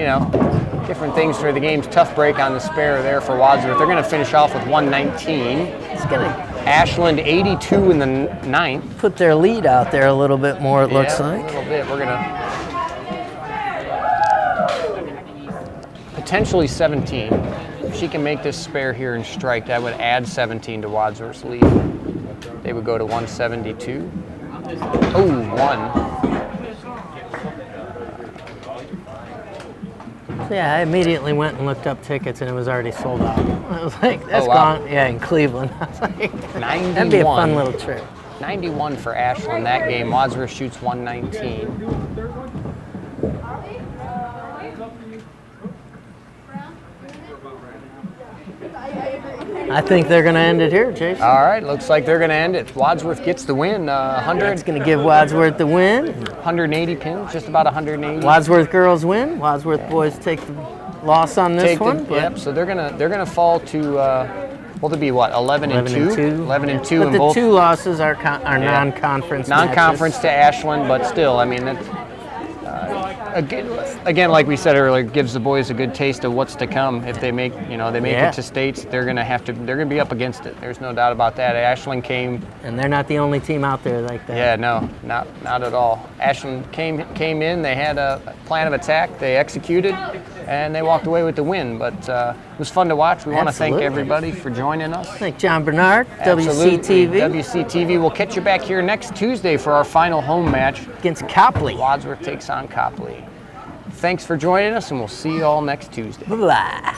different things for the game's tough break on the spare there for Wadsworth. They're going to finish off with 119. It's gonna Ashland 82 in the ninth. put their lead out there a little bit more. It looks Yeah, like. a little bit. We're gonna potentially 17. If she can make this spare here and strike, that would add 17 to Wadsworth's lead. They would go to 172. Oh, 1. Yeah, I immediately went and looked up tickets, and it was already sold out. I was like, that's Oh, wow. gone. Yeah, in Cleveland. I was like, 91. that'd be a fun little trip. 91 for Ashland that game. Wadsworth shoots 119. I think they're going to end it here, Jason. All right, looks like they're going to end it. Wadsworth gets the win. 100, That's going to give Wadsworth the win. 180 pins, just about 180. Wadsworth girls win. Wadsworth boys take the loss on this Take one. the, yep. So they're gonna fall to well, to be what 11 and 2. 11 and 2 But in the both 2 losses are non-conference. non-conference matches. to Ashland, but still, I mean, that's, again, like we said earlier, it gives the boys a good taste of what's to come. If they make Yeah. it to states, they're gonna be up against it. There's no doubt about that. Ashland came. And they're not the only team out there like that. Yeah, no, not at all. Ashland came in. They had a plan of attack. They executed, and they walked away with the win. But it was fun to watch. We want to thank Absolutely. everybody for joining us. Thank John Bernard, Absolutely. WCTV, WCTV. We'll catch you back here next Tuesday for our final home match. against Copley. Wadsworth takes on Copley. Thanks for joining us, and we'll see you all next Tuesday. Bye-bye.